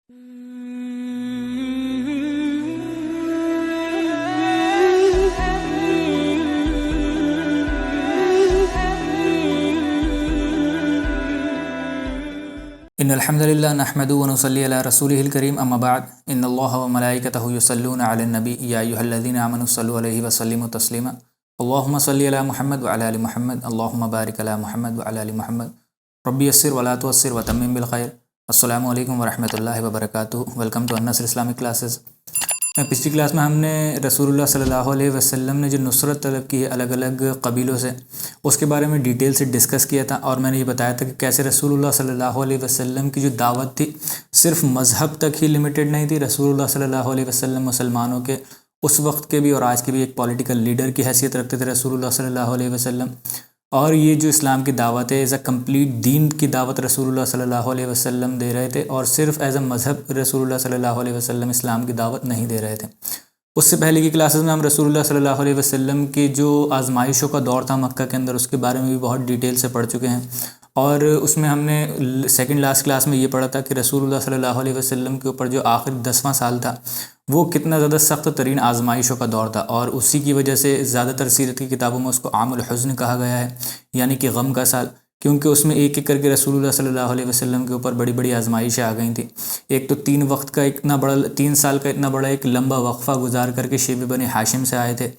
ان الحمد للہ نحمده ونصلی علی رسوله الکریم اما بعد ان اللہ وملائکته یصلون علی النبی یا ایھا الذین آمنوا صلوا علیہ وسلموا تسلیما اللهم صل علی محمد وعلی آل محمد اللهم بارک علی محمد وعلی آل محمد ربی یسر ولا تعسر وتمم بالخیر۔ السلام علیکم ورحمۃ اللہ وبرکاتہ۔ Welcome to Al Nasr Islamic classes. پچھلی کلاس میں ہم نے رسول اللہ صلی اللہ علیہ وسلم نے جو نصرت طلب کی ہے الگ الگ قبیلوں سے، اس کے بارے میں ڈیٹیل سے ڈسکس کیا تھا، اور میں نے یہ بتایا تھا کہ کیسے رسول اللہ صلی اللہ علیہ وسلم کی جو دعوت تھی صرف مذہب تک ہی لمیٹڈ نہیں تھی۔ رسول اللہ صلی اللہ علیہ وسلم مسلمانوں کے اس وقت کے بھی اور آج کے بھی ایک پولیٹیکل لیڈر کی حیثیت رکھتے تھے رسول اللہ صلی اللہ علیہ وسلم، اور یہ جو اسلام کی دعوت ہے ایز اے کمپلیٹ دین کی دعوت رسول اللہ صلی اللہ علیہ وسلم دے رہے تھے، اور صرف ایز اے مذہب رسول اللہ صلی اللہ علیہ وسلم اسلام کی دعوت نہیں دے رہے تھے۔ اس سے پہلے کی کلاسز میں ہم رسول اللہ صلی اللہ علیہ وسلم کی جو آزمائشوں کا دور تھا مکہ کے اندر، اس کے بارے میں بھی بہت ڈیٹیل سے پڑھ چکے ہیں، اور اس میں ہم نے سیکنڈ لاسٹ کلاس میں یہ پڑھا تھا کہ رسول اللہ صلی اللہ علیہ وسلم کے اوپر جو آخری 10واں سال تھا وہ کتنا زیادہ سخت ترین آزمائشوں کا دور تھا، اور اسی کی وجہ سے زیادہ تر سیرت کی کتابوں میں اس کو عام الحزن کہا گیا ہے، یعنی کہ غم کا سال، کیونکہ اس میں ایک ایک کر کے رسول اللہ صلی اللہ علیہ وسلم کے اوپر بڑی بڑی آزمائشیں آ گئی تھیں۔ ایک تو 3 سال کا اتنا بڑا ایک لمبا وقفہ گزار کر کے شیب بنی ہاشم سے آئے تھے،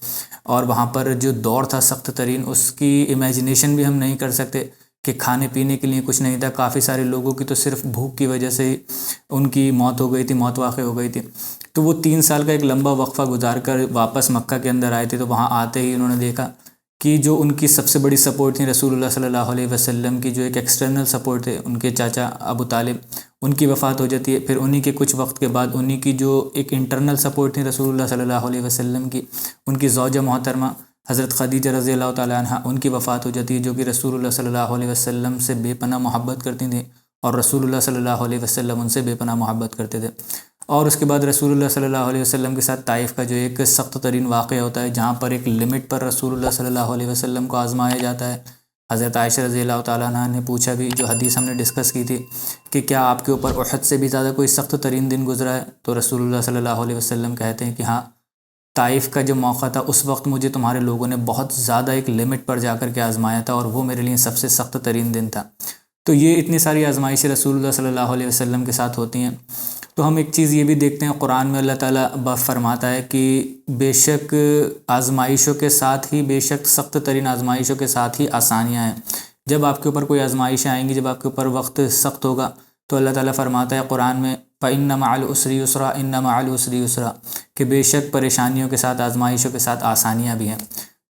اور وہاں پر جو دور تھا سخت ترین، اس کی امیجنیشن بھی ہم نہیں کر سکتے کہ کھانے پینے کے لیے کچھ نہیں تھا۔ کافی سارے لوگوں کی تو صرف بھوک کی وجہ سے ہی ان کی موت ہو گئی تھی، موت واقع ہو گئی تھی۔ تو وہ 3 سال کا ایک لمبا وقفہ گزار کر واپس مکہ کے اندر آئے تھے، تو وہاں آتے ہی انہوں نے دیکھا کہ جو ان کی سب سے بڑی سپورٹ تھی رسول اللہ صلی اللہ علیہ وسلم کی، جو ایک ایکسٹرنل سپورٹ تھے، ان کے چاچا ابو طالب، ان کی وفات ہو جاتی ہے۔ پھر انہی کے کچھ وقت کے بعد انہی کی جو ایک انٹرنل سپورٹ تھی رسول اللہ صلی اللہ علیہ وسلم کی، ان کی زوجہ محترمہ حضرت خدیجہ رضی اللہ تعالیٰ عنہ، ان کی وفات ہو جاتی ہے، جو کہ رسول اللہ صلی اللہ علیہ وسلم سے بے پناہ محبت کرتی تھیں، اور رسول اللہ صلی اللہ علیہ وسلم ان سے بے پناہ محبت کرتے تھے۔ اور اس کے بعد رسول اللہ صلی اللہ علیہ وسلم کے ساتھ طائف کا جو ایک سخت ترین واقعہ ہوتا ہے، جہاں پر ایک لمٹ پر رسول اللہ صلی اللہ علیہ وسلم کو آزمایا جاتا ہے۔ حضرت عائشہ رضی اللہ تعالیٰ عنہ نے پوچھا بھی، جو حدیث ہم نے ڈسکس کی تھی، کہ کیا آپ کے اوپر احد سے بھی زیادہ کوئی سخت ترین دن گزرا ہے؟ تو رسول اللہ صلی اللہ علیہ وسلم کہتے ہیں کہ ہاں، طائف کا جو موقع تھا اس وقت مجھے تمہارے لوگوں نے بہت زیادہ ایک لمٹ پر جا کر کے آزمایا تھا، اور وہ میرے لیے سب سے سخت ترین دن تھا۔ تو یہ اتنی ساری آزمائشیں رسول اللہ صلی اللہ علیہ وسلم کے ساتھ ہوتی ہیں۔ تو ہم ایک چیز یہ بھی دیکھتے ہیں، قرآن میں اللہ تعالیٰ فرماتا ہے کہ بے شک آزمائشوں کے ساتھ ہی، بے شک سخت ترین آزمائشوں کے ساتھ ہی آسانیاں ہیں۔ جب آپ کے اوپر کوئی آزمائشیں آئیں گی، جب آپ کے اوپر وقت سخت ہوگا، تو اللہ تعالیٰ فرماتا ہے قرآن میں فَإِنَّ مَعَ الْعُسْرِ يُسْرًا إِنَّ مَعَ الْعُسْرِ يُسْرًا، کہ بے شک پریشانیوں کے ساتھ، آزمائشوں کے ساتھ آسانیاں بھی ہیں۔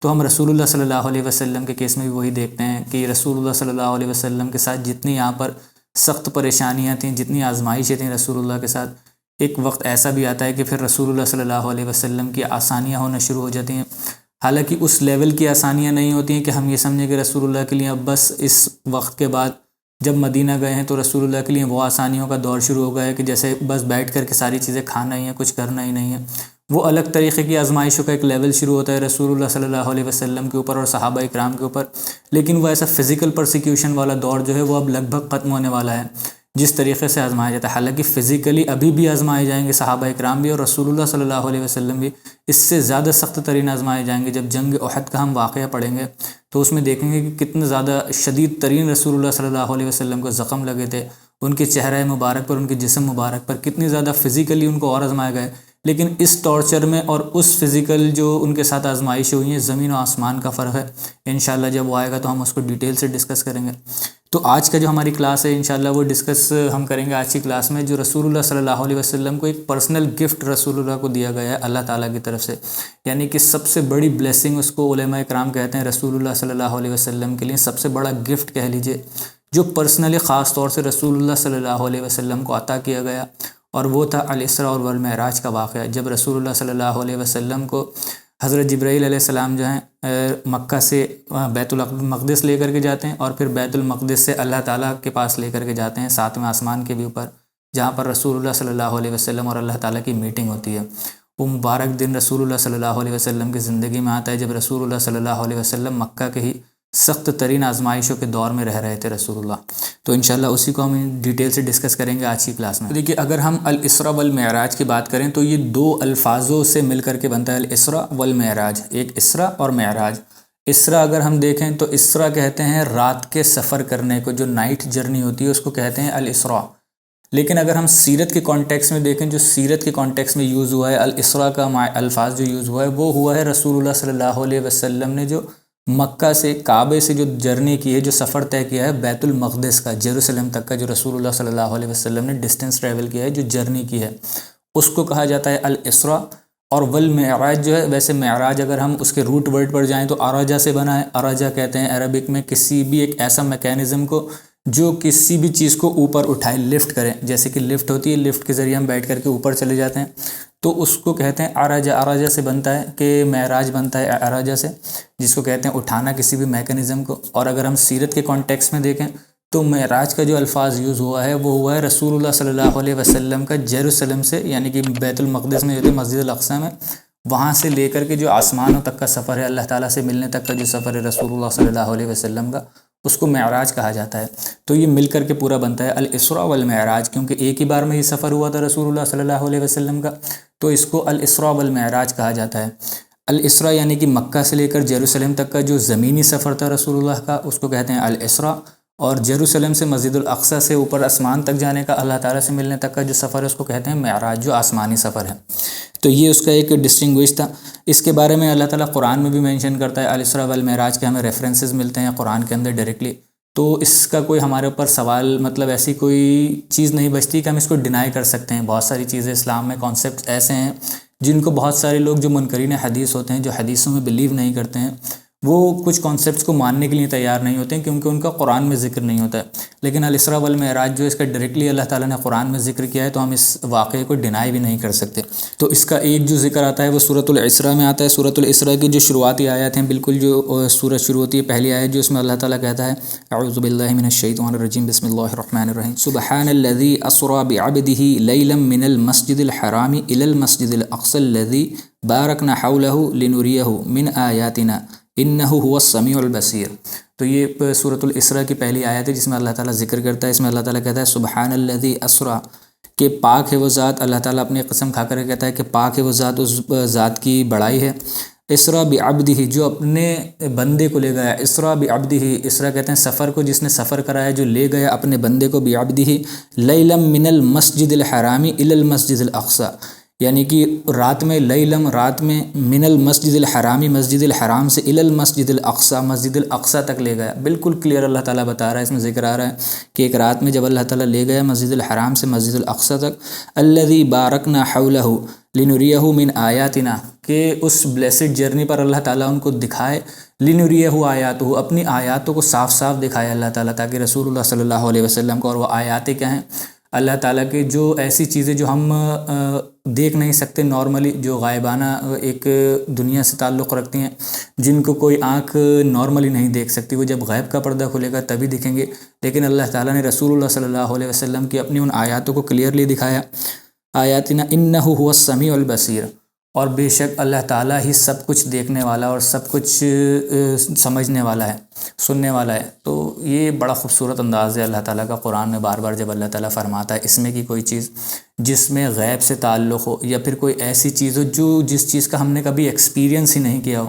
تو ہم رسول اللہ صلی اللہ علیہ وسلم کے کیس میں بھی وہی دیکھتے ہیں کہ رسول اللہ صلی اللہ علیہ وسلم کے ساتھ جتنی یہاں پر سخت پریشانیاں تھیں، جتنی آزمائشیں تھیں رسول اللہ کے ساتھ، ایک وقت ایسا بھی آتا ہے کہ پھر رسول اللہ صلی اللہ علیہ وسلم کی آسانیاں ہونا شروع ہو جاتی ہیں۔ حالانکہ اس لیول کی آسانیاں نہیں ہوتی ہیں کہ ہم یہ سمجھیں کہ رسول اللہ کے لیے اب بس اس وقت کے بعد جب مدینہ گئے ہیں تو رسول اللہ کے لیے وہ آسانیوں کا دور شروع ہو گیا ہے کہ جیسے بس بیٹھ کر کے ساری چیزیں کھانا ہی ہے، کچھ کرنا ہی نہیں ہے۔ وہ الگ طریقے کی آزمائشوں کا ایک لیول شروع ہوتا ہے رسول اللہ صلی اللہ علیہ وسلم کے اوپر اور صحابہ اکرام کے اوپر، لیکن وہ ایسا فزیکل پرسیکیوشن والا دور جو ہے وہ اب لگ بھگ ختم ہونے والا ہے، جس طریقے سے آزمایا جاتا ہے۔ حالانکہ فزیکلی ابھی بھی آزمائے جائیں گے صحابہ اکرام بھی، اور رسول اللہ صلی اللہ علیہ وسلم بھی اس سے زیادہ سخت ترین آزمائے جائیں گے۔ جب جنگ احد کا ہم واقعہ پڑھیں گے تو اس میں دیکھیں گے کہ کتنے زیادہ شدید ترین رسول اللہ صلی اللہ علیہ وسلم کو زخم لگے تھے، ان کے چہرہ مبارک پر، ان کے جسم مبارک پر کتنی زیادہ فزیکلی ان کو اور آزمائے گئے۔ لیکن اس ٹارچر میں اور اس فزیکل جو ان کے ساتھ آزمائش ہوئی ہیں، زمین و آسمان کا فرق ہے۔ انشاءاللہ جب وہ آئے گا تو ہم اس کو ڈیٹیل سے ڈسکس کریں گے۔ تو آج کا جو ہماری کلاس ہے انشاءاللہ وہ ڈسکس ہم کریں گے آج کی کلاس میں، جو رسول اللہ صلی اللہ علیہ وسلم کو ایک پرسنل گفٹ رسول اللہ کو دیا گیا ہے اللہ تعالیٰ کی طرف سے، یعنی کہ سب سے بڑی بلیسنگ اس کو علماء اکرام کہتے ہیں رسول اللہ صلی اللہ علیہ وسلم کے لیے سب سے بڑا گفٹ کہہ لیجئے، جو پرسنلی خاص طور سے رسول اللہ صلی اللہ علیہ وسلم کو عطا کیا گیا، اور وہ تھا الاسراء والمعراج کا واقعہ۔ جب رسول اللہ صلی اللہ علیہ وسلم کو حضرت جبرائیل علیہ السلام جو ہیں مکہ سے بیت المقدس لے کر کے جاتے ہیں، اور پھر بیت المقدس سے اللہ تعالیٰ کے پاس لے کر کے جاتے ہیں 7ویں آسمان کے بھی اوپر، جہاں پر رسول اللہ صلی اللہ علیہ وسلم اور اللہ تعالیٰ کی میٹنگ ہوتی ہے۔ وہ مبارک دن رسول اللہ صلی اللہ علیہ وسلم کی زندگی میں آتا ہے جب رسول اللہ صلی اللہ علیہ وسلم مکہ کے ہی سخت ترین آزمائشوں کے دور میں رہ رہے تھے رسول اللہ. تو انشاءاللہ اسی کو ہم ڈیٹیل سے ڈسکس کریں گے آج کی کلاس میں. دیکھیے اگر ہم الاسراء والمعراج کی بات کریں تو یہ دو الفاظوں سے مل کر کے بنتا ہے الاسراء والمعراج. ایک اسراء اور معراج. اسراء اگر ہم دیکھیں تو اسراء کہتے ہیں رات کے سفر کرنے کو، جو نائٹ جرنی ہوتی ہے اس کو کہتے ہیں الاسراء. لیکن اگر ہم سیرت کے کانٹیکس میں دیکھیں، جو سیرت کے کانٹیکس میں یوز ہوا ہے الاسراء کا الفاظ جو یوز ہوا ہے وہ ہوا ہے رسول اللہ صلی اللہ علیہ وسلم نے جو مکہ سے کعبے سے جو جرنی کی ہے، جو سفر طے کیا ہے بیت المقدس کا، جیروسلم تک کا، جو رسول اللہ صلی اللہ علیہ وسلم نے ڈسٹینس ٹریول کیا ہے، جو جرنی کی ہے، اس کو کہا جاتا ہے الاسراء. اور والمعراج جو ہے، ویسے معراج اگر ہم اس کے روٹ ورڈ پر جائیں تو عرجہ سے بنا ہے. عرجہ کہتے ہیں عربک میں کسی بھی ایک ایسا میکینزم کو جو کسی بھی چیز کو اوپر اٹھائے، لفٹ کریں. جیسے کہ لفٹ ہوتی ہے، لفٹ کے ذریعے ہم بیٹھ کر کے اوپر چلے جاتے ہیں، تو اس کو کہتے ہیں عرجہ. عرجہ سے بنتا ہے کہ معراج بنتا ہے عرجہ سے، جس کو کہتے ہیں اٹھانا کسی بھی میکینزم کو. اور اگر ہم سیرت کے کانٹیکس میں دیکھیں تو معراج کا جو الفاظ یوز ہوا ہے وہ ہوا ہے رسول اللہ صلی اللہ علیہ وسلم کا جیروسلم سے، یعنی کہ بیت المقدس میں جو تھے مسجد الاقصی میں، وہاں سے لے کر کے جو آسمانوں تک کا سفر ہے، اللہ تعالیٰ سے ملنے تک کا جو سفر ہے رسول اللہ صلی اللہ علیہ وسلم کا، اس کو معراج کہا جاتا ہے. تو یہ مل کر کے پورا بنتا ہے الاسراء والمعراج، کیونکہ ایک ہی بار میں یہ سفر ہوا تھا رسول اللہ صلی اللہ علیہ وسلم کا، تو اس کو الاسراء والمعراج کہا جاتا ہے. الاسراء یعنی کہ مکہ سے لے کر جیروسلم تک کا جو زمینی سفر تھا رسول اللہ کا، اس کو کہتے ہیں الاسراء. اور جیروسلم سے مسجد الاقصی سے اوپر آسمان تک جانے کا، اللہ تعالیٰ سے ملنے تک کا جو سفر ہے اس کو کہتے ہیں معراج، جو آسمانی سفر ہے. تو یہ اس کا ایک ڈسٹنگوش تھا. اس کے بارے میں اللہ تعالیٰ قرآن میں بھی مینشن کرتا ہے الاسراء والمعراج کے، ہمیں ریفرنسز ملتے ہیں قرآن کے اندر ڈائریکٹلی. تو اس کا کوئی ہمارے اوپر سوال، مطلب ایسی کوئی چیز نہیں بچتی کہ ہم اس کو ڈینائی کر سکتے ہیں. بہت ساری چیزیں اسلام میں کانسیپٹ ایسے ہیں جن کو بہت سارے لوگ جو منکرین حدیث ہوتے ہیں، جو حدیثوں میں بلیو نہیں کرتے ہیں، وہ کچھ کانسیپٹس کو ماننے کے لیے تیار نہیں ہوتے ہیں کیونکہ ان کا قرآن میں ذکر نہیں ہوتا ہے. لیکن الاسراء والمعراج جو اس کا ڈائریکٹلی اللہ تعالیٰ نے قرآن میں ذکر کیا ہے، تو ہم اس واقعے کو ڈینائی بھی نہیں کر سکتے. تو اس کا ایک جو ذکر آتا ہے وہ سورۃ الاسراء میں آتا ہے. سورۃ الاسراء کی جو شروعاتی آیات ہیں، بالکل جو سورت شروع ہوتی ہے پہلی آیت جو اس میں اللہ تعالیٰ کہتا ہے اعوذ باللہ من الشیطان الرجیم بسم اللہ الرحمن الرحیم سبحان الذی اسری بعبدہ لیلا من المسجد الحرام الی المسجد الاقصی الذی بارکنا حولہ لنریہ من آیاتنا انہ هو السمیع البصیر. تو یہ سورۃ الاسراء کی پہلی آیت ہے جس میں اللہ تعالیٰ ذکر کرتا ہے. اس میں اللہ تعالیٰ کہتا ہے سبحان الذی اسری، کہ پاک ہے وہ ذات. اللہ تعالیٰ اپنی قسم کھا کر کہتا ہے کہ پاک ہے وہ ذات، اس ذات کی بڑائی ہے. اسریٰ بعبدہ، جو اپنے بندے کو لے گیا. اسریٰ بعبدہ، اسریٰ کہتے ہیں سفر کو، جس نے سفر کرایا، جو لے گیا اپنے بندے کو. بعبدہ لیلا من المسجد الحرام الی المسجد الاقصی، یعنی کہ رات میں، لیلم رات میں، من المسجد الحرامی مسجد الحرام سے، الی المسجد الاقصی مسجد الاقصی تک لے گیا. بالکل کلیئر اللہ تعالیٰ بتا رہا ہے، اس میں ذکر آ رہا ہے کہ ایک رات میں جب اللہ تعالیٰ لے گیا مسجد الحرام سے مسجد الاقصی تک. الذی بارکنا حولہ لنریہ من آیاتنا، کہ اس بلیسڈ جرنی پر اللہ تعالیٰ ان کو دکھائے، لنریہ آیاتہ، اپنی آیاتوں کو صاف صاف دکھائے اللہ تعالیٰ، تاکہ رسول اللہ صلی اللہ علیہ وسلم کو. اور وہ آیاتیں کیا ہیں؟ اللہ تعالیٰ کے جو ایسی چیزیں جو ہم دیکھ نہیں سکتے نارملی، جو غائبانہ ایک دنیا سے تعلق رکھتی ہیں، جن کو کوئی آنکھ نارملی نہیں دیکھ سکتی، وہ جب غیب کا پردہ کھلے گا تبھی دکھیں گے. لیکن اللہ تعالیٰ نے رسول اللہ صلی اللہ علیہ وسلم کی اپنی ان آیاتوں کو کلیئرلی دکھایا. آیاتنا انہ هو السمیع البصیر، اور بے شک اللہ تعالیٰ ہی سب کچھ دیکھنے والا اور سب کچھ سمجھنے والا ہے، سننے والا ہے. تو یہ بڑا خوبصورت انداز ہے اللہ تعالیٰ کا قرآن میں. بار بار جب اللہ تعالیٰ فرماتا ہے اس میں کی کوئی چیز جس میں غیب سے تعلق ہو، یا پھر کوئی ایسی چیز ہو جو جس چیز کا ہم نے کبھی ایکسپیرینس ہی نہیں کیا ہو،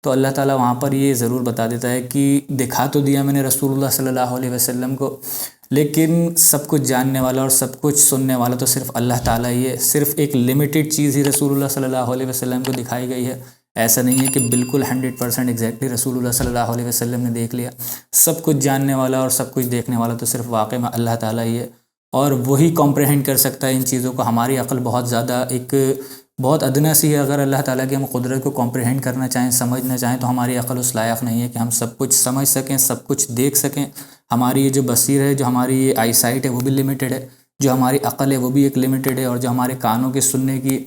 تو اللہ تعالیٰ وہاں پر یہ ضرور بتا دیتا ہے کہ دکھا تو دیا میں نے رسول اللہ صلی اللہ علیہ وسلم کو، لیکن سب کچھ جاننے والا اور سب کچھ سننے والا تو صرف اللہ تعالیٰ ہی ہے. صرف ایک لمیٹڈ چیز ہی رسول اللہ صلی اللہ علیہ وسلم کو دکھائی گئی ہے. ایسا نہیں ہے کہ بالکل 100% ایگزیکٹلی رسول اللہ صلی اللہ علیہ وسلم نے دیکھ لیا. سب کچھ جاننے والا اور سب کچھ دیکھنے والا تو صرف واقع میں اللہ تعالیٰ ہی ہے، اور وہی کمپریہنڈ کر سکتا ہے ان چیزوں کو. ہماری عقل بہت زیادہ ایک بہت ادنا سی ہے. اگر اللہ تعالیٰ کی ہم قدرت کو کمپریہنڈ کرنا چاہیں، سمجھنا چاہیں، تو ہماری عقل اس لائق نہیں ہے کہ ہم سب کچھ سمجھ سکیں، سب کچھ دیکھ سکیں. ہماری یہ جو بصیر ہے، جو ہماری یہ آئی سائٹ ہے، وہ بھی لمیٹڈ ہے. جو ہماری عقل ہے وہ بھی ایک لمیٹڈ ہے، اور جو ہمارے کانوں کے سننے کی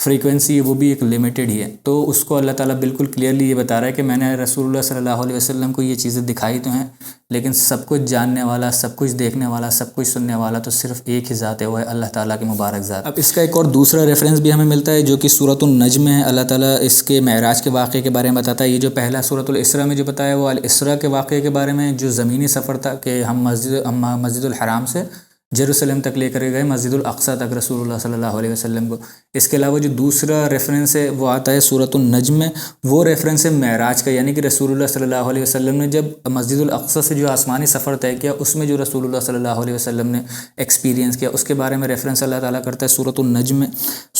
فریکوینسی ہے وہ بھی ایک لمیٹڈ ہی ہے۔ تو اس کو اللہ تعالیٰ بالکل کلیئرلی یہ بتا رہا ہے کہ میں نے رسول اللہ صلی اللہ علیہ وسلم کو یہ چیزیں دکھائی تو ہیں، لیکن سب کچھ جاننے والا، سب کچھ دیکھنے والا، سب کچھ سننے والا تو صرف ایک ہی ذات ہے، وہ ہے اللہ تعالیٰ کی مبارک ذات۔ اب اس کا ایک اور دوسرا ریفرنس بھی ہمیں ملتا ہے جو کہ سورۃ النجم ہے۔ اللہ تعالیٰ اس کے معراج کے واقعے کے بارے میں بتاتا ہے۔ یہ جو پہلا سورۃ الاسراء میں جو بتایا وہ الاسراء کے واقعے کے بارے میں، جو زمینی سفر تھا کہ ہم مسجد الحرام سے جیروسلم تک لے کر گئے، مسجد الاقصیٰ تک رسول اللہ صلی اللہ علیہ وسلم کو۔ اس کے علاوہ جو دوسرا ریفرنس ہے وہ آتا ہے سورۃ النجم میں، وہ ریفرنس ہے معراج کا، یعنی کہ رسول اللہ صلی اللہ علیہ وسلم نے جب مسجد الاقصیٰ سے جو آسمانی سفر طے کیا، اس میں جو رسول اللہ صلی اللہ علیہ وسلم نے ایکسپیرینس کیا، اس کے بارے میں ریفرنس اللہ تعالیٰ کرتا ہے سورۃ النجم میں۔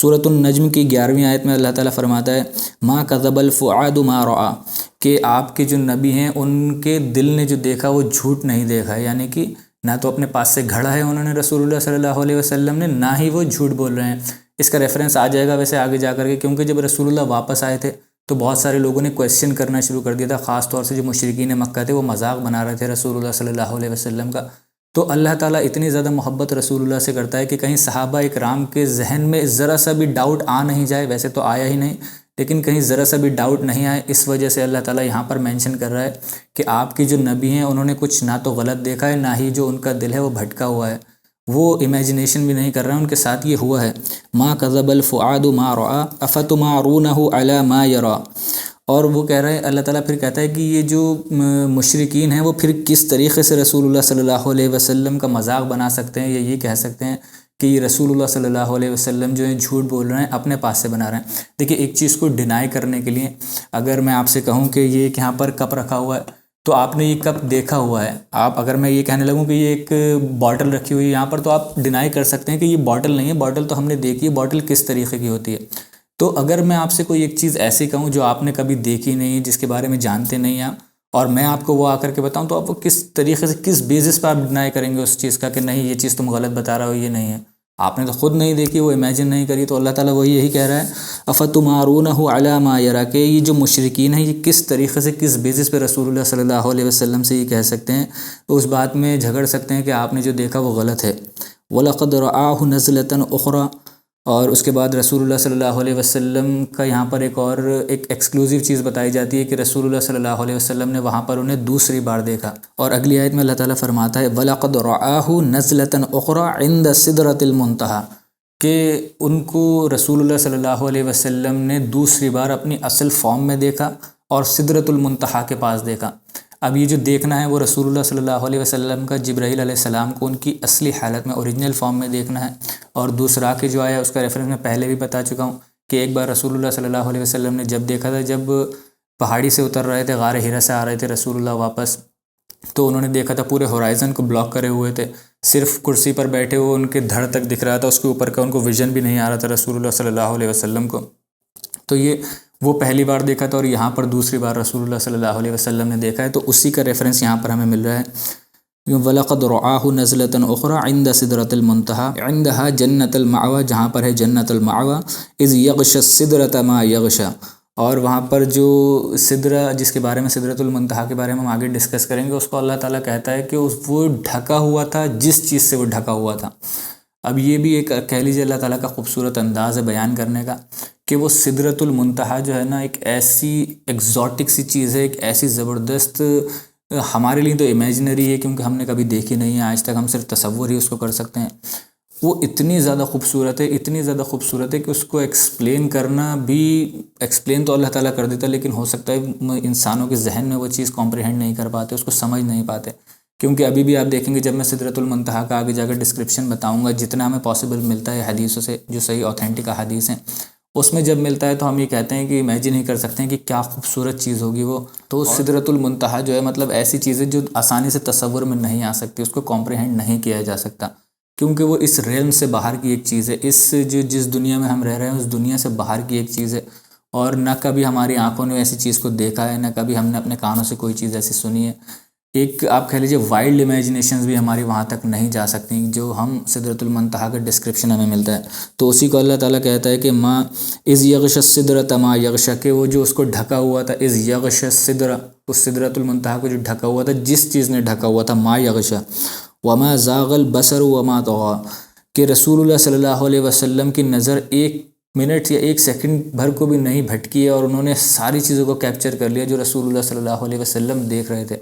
سورۃ النجم کی 11ویں آیت میں اللہ تعالیٰ فرماتا ہے ما کذب الفؤاد ما رأى، کہ آپ کے جو نبی ہیں ان کے دل نے جو دیکھا وہ جھوٹ نہیں دیکھا ہے، یعنی کہ نہ تو اپنے پاس سے گھڑا ہے انہوں نے رسول اللہ صلی اللہ علیہ وسلم نے، نہ ہی وہ جھوٹ بول رہے ہیں۔ اس کا ریفرنس آ جائے گا ویسے آگے جا کر کے، کیونکہ جب رسول اللہ واپس آئے تھے تو بہت سارے لوگوں نے کویسچن کرنا شروع کر دیا تھا، خاص طور سے جو مشرکین مکہ تھے وہ مذاق بنا رہے تھے رسول اللہ صلی اللہ علیہ وسلم کا۔ تو اللہ تعالیٰ اتنی زیادہ محبت رسول اللہ سے کرتا ہے کہ کہیں صحابہ اکرام کے ذہن میں ذرا سا بھی ڈاؤٹ آ نہیں جائے، ویسے تو آیا ہی نہیں، لیکن کہیں ذرا سا بھی ڈاؤٹ نہیں آئے، اس وجہ سے اللہ تعالیٰ یہاں پر مینشن کر رہا ہے کہ آپ کی جو نبی ہیں انہوں نے کچھ نہ تو غلط دیکھا ہے، نہ ہی جو ان کا دل ہے وہ بھٹکا ہوا ہے، وہ امیجنیشن بھی نہیں کر رہا ہے، ان کے ساتھ یہ ہوا ہے۔ ما کذب الفؤاد ما رأى افتمارونه على ما يرى، اور وہ کہہ رہے ہیں، اللہ تعالیٰ پھر کہتا ہے کہ یہ جو مشرکین ہیں وہ پھر کس طریقے سے رسول اللہ صلی اللہ علیہ وسلم کا مذاق بنا سکتے ہیں، یا یہ کہہ سکتے ہیں کہ یہ رسول اللہ صلی اللہ علیہ وسلم جو ہے جھوٹ بول رہے ہیں، اپنے پاس سے بنا رہے ہیں۔ دیکھیے ایک چیز کو ڈینائی کرنے کے لیے اگر میں آپ سے کہوں کہ یہ ایک یہاں پر کپ رکھا ہوا ہے تو آپ نے یہ کپ دیکھا ہوا ہے، آپ اگر میں یہ کہنے لگوں کہ یہ ایک باٹل رکھی ہوئی ہے یہاں پر، تو آپ ڈینائی کر سکتے ہیں کہ یہ باٹل نہیں ہے، باٹل تو ہم نے دیکھی ہے، باٹل کس طریقے کی ہوتی ہے۔ تو اگر میں آپ سے کوئی ایک چیز ایسی کہوں جو آپ نے کبھی دیکھی نہیں، جس کے بارے میں جانتے نہیں آپ، اور میں آپ کو وہ آ کر کے بتاؤں، تو آپ وہ کس طریقے سے، کس بیسس پہ آپ ڈینائی کریں گے اس چیز کا کہ نہیں یہ چیز تم غلط بتا رہا ہو، یہ نہیں ہے، آپ نے تو خود نہیں دیکھی، وہ امیجن نہیں کری۔ تو اللہ تعالیٰ وہی یہی کہہ رہا ہے افتمارونہ علی ما یری، کہ یہ جو مشرکین ہیں یہ کس طریقے سے، کس بیسس پہ رسول اللہ صلی اللہ علیہ وسلم سے یہ کہہ سکتے ہیں، اس بات میں جھگڑ سکتے ہیں کہ آپ نے جو دیکھا وہ غلط ہے۔ وَلَقَدْ رَآهُ نَزْلَةً أُخْرَى، اور اس کے بعد رسول اللہ صلی اللہ علیہ وسلم کا یہاں پر ایک اور ایک ایکسکلوزیو چیز بتائی جاتی ہے کہ رسول اللہ صلی اللہ علیہ وسلم نے وہاں پر انہیں دوسری بار دیکھا، اور اگلی آیت میں اللہ تعالیٰ فرماتا ہے وَلَقَدْ رَآهُ نَزْلَةً أُخْرَى عِنْدَ سِدْرَةِ الْمُنتَهَى، کہ ان کو رسول اللہ صلی اللہ علیہ وسلم نے دوسری بار اپنی اصل فارم میں دیکھا اور سدرۃ المنتہا کے پاس دیکھا۔ اب یہ جو دیکھنا ہے وہ رسول اللہ صلی اللہ علیہ وسلم کا جبرائیل علیہ السلام کو ان کی اصلی حالت میں، اوریجنل فارم میں دیکھنا ہے، اور دوسرا کہ جو آیا اس کا ریفرنس میں پہلے بھی بتا چکا ہوں کہ ایک بار رسول اللہ صلی اللہ علیہ وسلم نے جب دیکھا تھا، جب پہاڑی سے اتر رہے تھے، غار ہرا سے آ رہے تھے رسول اللہ واپس، تو انہوں نے دیکھا تھا پورے ہورائزن کو بلاک کرے ہوئے تھے، صرف کرسی پر بیٹھے ہوئے ان کے دھڑ تک دکھ رہا تھا، اس کے اوپر کا ان کو ویژن بھی نہیں آ رہا تھا رسول اللہ صلی اللہ علیہ وسلم کو۔ تو یہ وہ پہلی بار دیکھا تھا، اور یہاں پر دوسری بار رسول اللہ صلی اللہ علیہ وسلم نے دیکھا ہے، تو اسی کا ریفرنس یہاں پر ہمیں مل رہا ہے۔ وَلَقَدْ رَآهُ نَزْلَةً أُخْرَى عِنْدَ سِدْرَةِ الْمُنتَهَى عِنْدَهَا جَنَّةُ الْمَأْوَى، جہاں پر ہے جنت المأوى، إِذْ يَغْشَى السِّدْرَةَ مَا يَغْشَى، اور وہاں پر جو سدرہ، جس کے بارے میں سدرۃ المنتہا کے بارے میں ہم آگے ڈسکس کریں گے، اس کو اللہ تعالیٰ کہتا ہے کہ وہ ڈھکا ہوا تھا جس چیز سے وہ ڈھکا ہوا تھا۔ اب یہ بھی ایک کہہ لیجیے اللہ تعالیٰ کا خوبصورت انداز ہے بیان کرنے کا کہ وہ سدرۃ المنتہا جو ہے نا ایک ایسی ایگزاٹک سی چیز ہے، ایک ایسی زبردست، ہمارے لیے تو امیجنری ہے کیونکہ ہم نے کبھی دیکھی نہیں ہے آج تک، ہم صرف تصور ہی اس کو کر سکتے ہیں۔ وہ اتنی زیادہ خوبصورت ہے، اتنی زیادہ خوبصورت ہے کہ اس کو ایکسپلین کرنا بھی، ایکسپلین تو اللہ تعالیٰ کر دیتا، لیکن ہو سکتا ہے انسانوں کے ذہن میں وہ چیز کمپریہنڈ نہیں کر پاتے، اس کو سمجھ نہیں پاتے، کیونکہ ابھی بھی آپ دیکھیں گے جب میں سدرۃ المنتہا کا آگے جا کر ڈسکرپشن بتاؤں گا، جتنا ہمیں پاسبل ملتا ہے حدیثوں سے جو صحیح اوتھینٹک احادیث ہیں، اس میں جب ملتا ہے تو ہم یہ کہتے ہیں کہ امیجن ہی کر سکتے ہیں کہ کیا خوبصورت چیز ہوگی وہ۔ تو سدرۃ المنتہا جو ہے مطلب ایسی چیز ہے جو آسانی سے تصور میں نہیں آ سکتی، اس کو کمپریہنڈ نہیں کیا جا سکتا، کیونکہ وہ اس ریلم سے باہر کی ایک چیز ہے، جس دنیا میں ہم رہ رہے ہیں اس دنیا سے باہر کی ایک چیز ہے، اور نہ کبھی ہماری آنکھوں نے ایسی چیز کو دیکھا ہے، نہ کبھی ہم نے اپنے کانوں سے کوئی چیز ایسی سنی ہے۔ ایک آپ کہہ لیجیے وائلڈ امیجنیشنز بھی ہماری وہاں تک نہیں جا سکتی جو ہم سدرۃ المنتہا کا ڈسکرپشن ہمیں ملتا ہے۔ تو اسی کو اللہ تعالیٰ کہتا ہے کہ ما اذ یغش السدرۃ ما یغش، کہ وہ جو اس کو ڈھکا ہوا تھا، اذ یغش السدرہ، اس سدرۃ المنتہا کو جو ڈھکا ہوا تھا، جس چیز نے ڈھکا ہوا تھا، ما یغش، وما زاغ البصر وما طغى، کہ رسول اللہ صلی اللہ علیہ وسلم کی نظر 1 منٹ یا 1 سیکنڈ بھر کو بھی نہیں بھٹکی ہے، اور انہوں نے ساری چیزوں کو کیپچر کر لیا جو رسول اللہ صلی اللہ علیہ وسلم دیکھ رہے تھے۔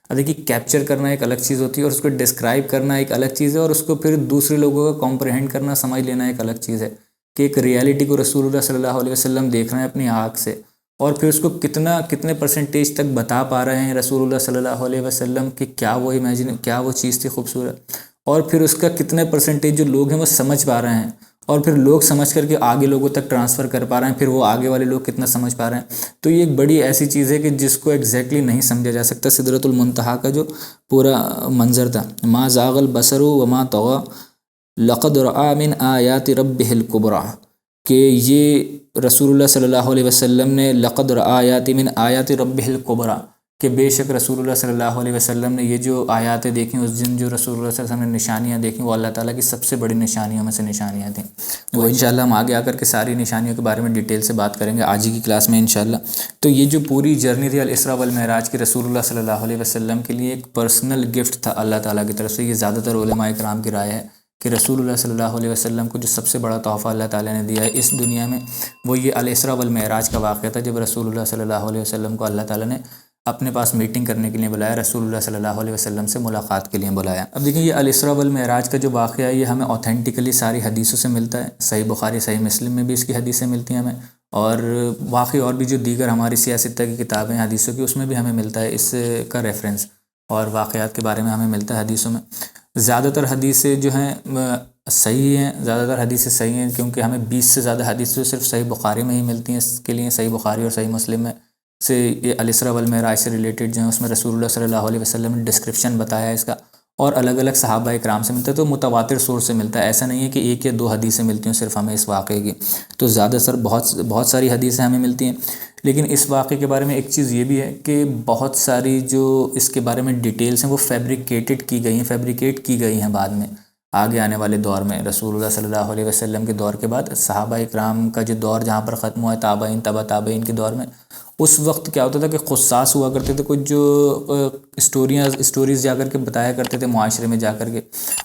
اب دیکھیے کیپچر کرنا ایک الگ چیز ہوتی ہے، اور اس کو ڈسکرائب کرنا ایک الگ چیز ہے، اور اس کو پھر دوسرے لوگوں کا کمپریہنڈ کرنا، سمجھ لینا ایک الگ چیز ہے، کہ ایک ریالٹی کو رسول اللہ صلی اللہ علیہ وسلم دیکھ رہے ہیں اپنی آنکھ سے، اور پھر اس کو کتنے پرسنٹیج تک بتا پا رہے ہیں رسول اللہ صلی اللہ علیہ وسلم کہ کیا وہ چیز تھی خوبصورت، اور پھر اس کا کتنے پرسنٹیج جو لوگ ہیں وہ سمجھ پا رہے ہیں، اور پھر لوگ سمجھ کر کے آگے لوگوں تک ٹرانسفر کر پا رہے ہیں، پھر وہ آگے والے لوگ کتنا سمجھ پا رہے ہیں۔ تو یہ ایک بڑی ایسی چیز ہے کہ جس کو ایگزیکٹلی نہیں سمجھا جا سکتا۔ سدرۃ المنتہا کا جو پورا منظر تھا، ما زاغ البصر وما طغى لقد رأى من آیات ربہ الکبریٰ، کہ یہ رسول اللہ صلی اللہ علیہ وسلم نے لقد رأى آیات من آیات ربہ الکبریٰ، کہ بے شک رسول اللہ صلی اللہ علیہ وسلم نے یہ جو آیاتیں دیکھیں، اس دن جو رسول اللہ صلی اللہ علیہ وسلم نے نشانیاں دیکھیں، وہ اللہ تعالیٰ کی سب سے بڑی نشانیوں میں سے نشانیاں تھیں۔ وہ انشاءاللہ ہم آگے آ کر کے ساری نشانیوں کے بارے میں ڈیٹیل سے بات کریں گے آج ہی کی کلاس میں انشاءاللہ۔ تو یہ جو پوری جرنی تھی الاسراء والمعراج کی، رسول اللہ صلی اللہ علیہ وسلم کے لیے ایک پرسنل گفٹ تھا اللہ تعالیٰ کی طرف سے۔ یہ زیادہ تر علماء کرام کی رائے ہے کہ رسول اللہ صلی اللہ علیہ وسلم کو جو سب سے بڑا تحفہ اللہ تعالیٰ نے دیا ہے اس دنیا میں، وہ یہ الاسراء والمعراج کا واقعہ تھا، جب رسول اللہ صلی اللہ علیہ وسلم کو اللہ تعالیٰ نے اپنے پاس میٹنگ کرنے کے لیے بلایا، رسول اللہ صلی اللہ علیہ وسلم سے ملاقات کے لیے بلایا۔ اب دیکھیں یہ الاسراء والمعراج کا جو واقعہ ہے، یہ ہمیں اوتھینٹکلی ساری حدیثوں سے ملتا ہے، صحیح بخاری صحیح مسلم میں بھی اس کی حدیثیں ملتی ہیں ہمیں، اور باقی اور بھی جو دیگر ہماری سیاستہ کی کتابیں حدیثوں کی، اس میں بھی ہمیں ملتا ہے اس کا ریفرنس، اور واقعات کے بارے میں ہمیں ملتا ہے حدیثوں میں۔ زیادہ تر حدیثیں جو ہیں صحیح ہیں، زیادہ تر حدیثیں صحیح ہیں، کیونکہ ہمیں 20 سے زیادہ حدیثیں صرف صحیح بخاری میں ہی ملتی ہیں، اس کے لیے صحیح بخاری اور صحیح مسلم میں سے یہ الاسراء والمعراج سے ریلیٹڈ جو ہیں، اس میں رسول اللہ صلی اللہ علیہ وسلم نے ڈسکرپشن بتایا ہے اس کا، اور الگ الگ صحابہ اکرام سے ملتا ہے، تو متواتر سورس سے ملتا ہے، ایسا نہیں ہے کہ 1 یا 2 حدیثیں ملتی ہیں صرف ہمیں اس واقعے کی، تو زیادہ تر بہت ساری حدیثیں ہمیں ملتی ہیں۔ لیکن اس واقعے کے بارے میں ایک چیز یہ بھی ہے کہ بہت ساری جو اس کے بارے میں ڈیٹیلز ہیں وہ فیبریکیٹ کی گئی ہیں بعد میں، آگے آنے والے دور میں، رسول اللہ صلی اللہ علیہ وسلم کے دور کے بعد صحابہ اکرام کا جو دور جہاں پر ختم ہوا ہے، تابعین تبع تابعین کے دور میں، اس وقت کیا ہوتا تھا کہ قصاص ہوا کرتے تھے، کچھ جو اسٹوریز جا کر کے بتایا کرتے تھے معاشرے میں جا کر کے،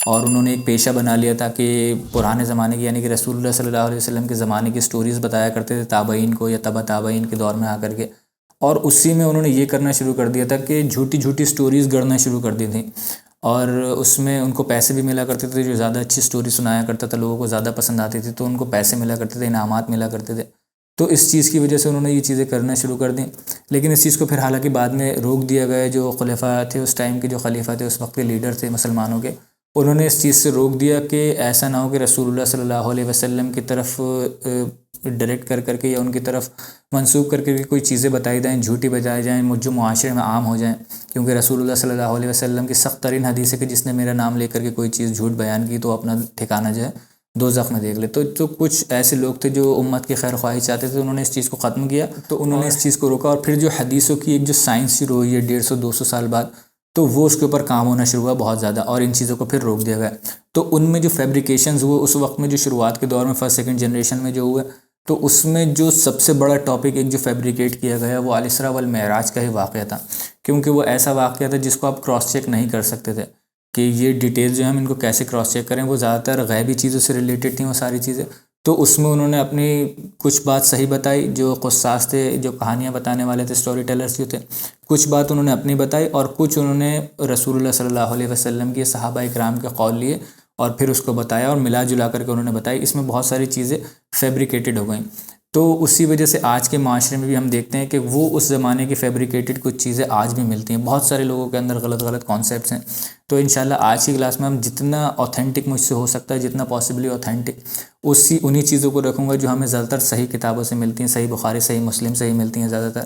اور انہوں نے ایک پیشہ بنا لیا تھا کہ پرانے زمانے کی، یعنی کہ رسول اللہ صلی اللہ علیہ وسلم کے زمانے کی اسٹوریز بتایا کرتے تھے تابعین کو یا تبع تابعین کے دور میں آ کر کے، اور اسی میں انہوں نے یہ کرنا شروع کر دیا تھا کہ جھوٹی اسٹوریز گڑھنا شروع کر دی تھیں، اور اس میں ان کو پیسے بھی ملا کرتے تھے، جو زیادہ اچھی اسٹوری سنایا کرتا تھا لوگوں کو زیادہ پسند آتی تھی، تو ان کو پیسے ملا کرتے تھے، انعامات ملا کرتے تھے، تو اس چیز کی وجہ سے انہوں نے یہ چیزیں کرنا شروع کر دیں۔ لیکن اس چیز کو پھر حالانکہ بعد میں روک دیا گیا، جو خلفاء تھے اس ٹائم کے، جو خلیفہ تھے اس وقت کے لیڈر تھے مسلمانوں کے، انہوں نے اس چیز سے روک دیا کہ ایسا نہ ہو کہ رسول اللہ صلی اللہ علیہ وسلم کی طرف ڈائریکٹ کر کے یا ان کی طرف منسوب کر کے کوئی چیزیں بتائی جائیں، جھوٹی بتائی جائیں، جو معاشرے میں عام ہو جائیں، کیونکہ رسول اللہ صلی اللہ علیہ وسلم کی سخت ترین حدیث ہے کہ جس نے میرا نام لے کر کے کوئی چیز جھوٹ بیان کی تو اپنا ٹھکانہ جو ہے دوزخ میں دیکھ لے۔ تو کچھ ایسے لوگ تھے جو امت کی خیر خواہی چاہتے تھے، انہوں نے اس چیز کو ختم کیا، تو انہوں نے اس چیز کو روکا، اور پھر جو حدیثوں کی ایک جو سائنس شروع ہوئی ہے 150-200 سال بعد، تو وہ اس کے اوپر کام ہونا شروع ہوا بہت زیادہ، اور ان چیزوں کو پھر روک دیا گیا۔ تو ان میں جو فیبریکیشنز ہوئے اس وقت میں، جو شروعات کے دور میں فرسٹ سیکنڈ جنریشن میں جو ہوئے، تو اس میں جو سب سے بڑا ٹاپک ایک جو فیبریکیٹ کیا گیا وہ الاسراء والمعراج کا ہی واقعہ تھا، کیونکہ وہ ایسا واقعہ تھا جس کو آپ کراس چیک نہیں کر سکتے تھے کہ یہ ڈیٹیل جو ہیں ہم ان کو کیسے کراس چیک کریں، وہ زیادہ تر غیبی چیزوں سے ریلیٹڈ تھیں وہ ساری چیزیں، تو اس میں انہوں نے اپنی کچھ بات صحیح بتائی، جو قصاص تھے، جو کہانیاں بتانے والے تھے، اسٹوری ٹیلرز جو تھے، کچھ بات انہوں نے اپنی بتائی، اور کچھ انہوں نے رسول اللہ صلی اللہ علیہ وسلم کے صحابہ اکرام کے قول لیے اور پھر اس کو بتایا، اور ملا جلا کر کے انہوں نے بتائی۔ اس میں بہت ساری چیزیں فیبریکیٹڈ ہو گئیں، تو اسی وجہ سے آج کے معاشرے میں بھی ہم دیکھتے ہیں کہ وہ اس زمانے کی فیبریکیٹڈ کچھ چیزیں آج بھی ملتی ہیں، بہت سارے لوگوں کے اندر غلط کانسیپٹس ہیں۔ تو انشاءاللہ آج کی کلاس میں ہم جتنا اوتھینٹک مجھ سے ہو سکتا ہے، جتنا پاسبلی اوتھینٹک، انہی چیزوں کو رکھوں گا جو ہمیں زیادہ تر صحیح کتابوں سے ملتی ہیں، صحیح بخاری صحیح مسلم سے ہی ملتی ہیں زیادہ تر،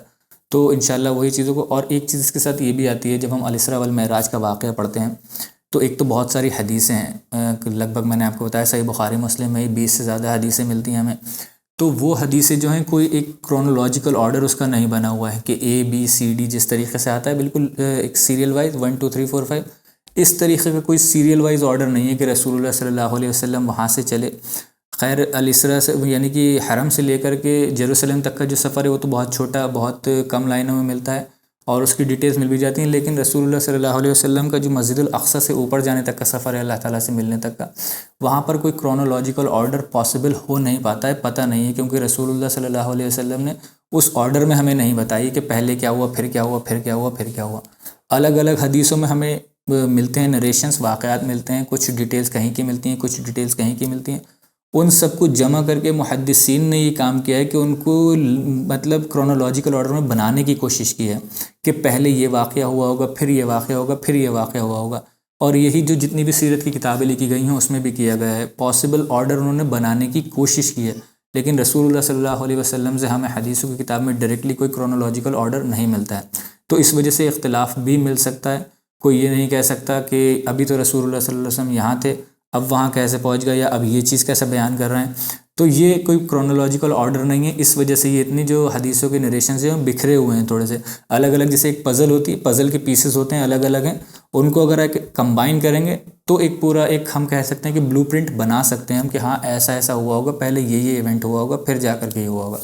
تو انشاءاللہ وہی چیزوں کو۔ اور ایک چیز اس کے ساتھ یہ بھی آتی ہے، جب ہم الاسراء والمعراج کا واقعہ پڑھتے ہیں تو ایک تو بہت ساری حدیثیں ہیں، لگ بھگ میں نے آپ کو بتایا صحیح بخاری مسلم میں ہی 20 سے زیادہ حدیثیں ملتی ہیں ہمیں، تو وہ حدیثیں جو ہیں کوئی ایک کرونولوجیکل آرڈر اس کا نہیں بنا ہوا ہے کہ ABCD جس طریقے سے آتا ہے بالکل ایک سیریل وائز 1 2 3 4 5، اس طریقے کا کوئی سیریل وائز آرڈر نہیں ہے کہ رسول اللہ صلی اللہ علیہ وسلم وہاں سے چلے۔ خیر الاسراء سے یعنی کہ حرم سے لے کر کے یروشلم تک کا جو سفر ہے وہ تو بہت چھوٹا، بہت کم لائنوں میں ملتا ہے، اور اس کی ڈیٹیلز مل بھی جاتی ہیں، لیکن رسول اللہ صلی اللہ علیہ وسلم کا جو مسجد الاقصی سے اوپر جانے تک کا سفر ہے اللہ تعالیٰ سے ملنے تک کا، وہاں پر کوئی کرونولوجیکل آرڈر پاسبل ہو نہیں پاتا ہے، پتہ نہیں ہے، کیونکہ رسول اللہ صلی اللہ علیہ وسلم نے اس آرڈر میں ہمیں نہیں بتائی کہ پہلے کیا ہوا، پھر کیا ہوا، پھر کیا ہوا، پھر کیا ہوا۔ الگ الگ حدیثوں میں ہمیں ملتے ہیں نریشنز، واقعات ملتے ہیں، کچھ ڈیٹیلز کہیں کی ملتی ہیں، کچھ ڈیٹیلز کہیں کی ملتی ہیں۔ ان سب کو جمع کر کے محدثین نے یہ کام کیا ہے کہ ان کو مطلب کرونولوجیکل آرڈر میں بنانے کی کوشش کی ہے کہ پہلے یہ واقعہ ہوا ہوگا، پھر یہ واقعہ ہوگا، پھر یہ واقعہ ہوا ہوگا۔ اور یہی جو جتنی بھی سیرت کی کتابیں لکھی گئی ہیں اس میں بھی کیا گیا ہے، پاسبل آرڈر انہوں نے بنانے کی کوشش کی ہے، لیکن رسول اللہ صلی اللہ علیہ وسلم سے ہمیں حدیثوں کی کتاب میں ڈائریکٹلی کوئی کرونولوجیکل آرڈر نہیں ملتا ہے، تو اس وجہ سے اختلاف بھی مل سکتا ہے۔ کوئی یہ نہیں کہہ سکتا کہ ابھی تو رسول اللہ صلی اللہ علیہ وسلم یہاں تھے، اب وہاں کیسے پہنچ گئے، یا اب یہ چیز کیسے بیان کر رہے ہیں، تو یہ کوئی کرونولوجیکل آرڈر نہیں ہے۔ اس وجہ سے یہ اتنی جو حدیثوں کے نریشنز ہیں بکھرے ہوئے ہیں، تھوڑے سے الگ الگ، جیسے ایک پزل ہوتی ہے، پزل کے پیسز ہوتے ہیں الگ الگ ہیں، ان کو اگر ایک کمبائن کریں گے تو ایک پورا ایک ہم کہہ سکتے ہیں کہ بلو پرنٹ بنا سکتے ہیں ہم کہ ہاں ایسا ایسا ہوا ہوگا، پہلے یہ ایونٹ ہوا ہوگا، پھر جا کر کے یہ ہوا ہوگا۔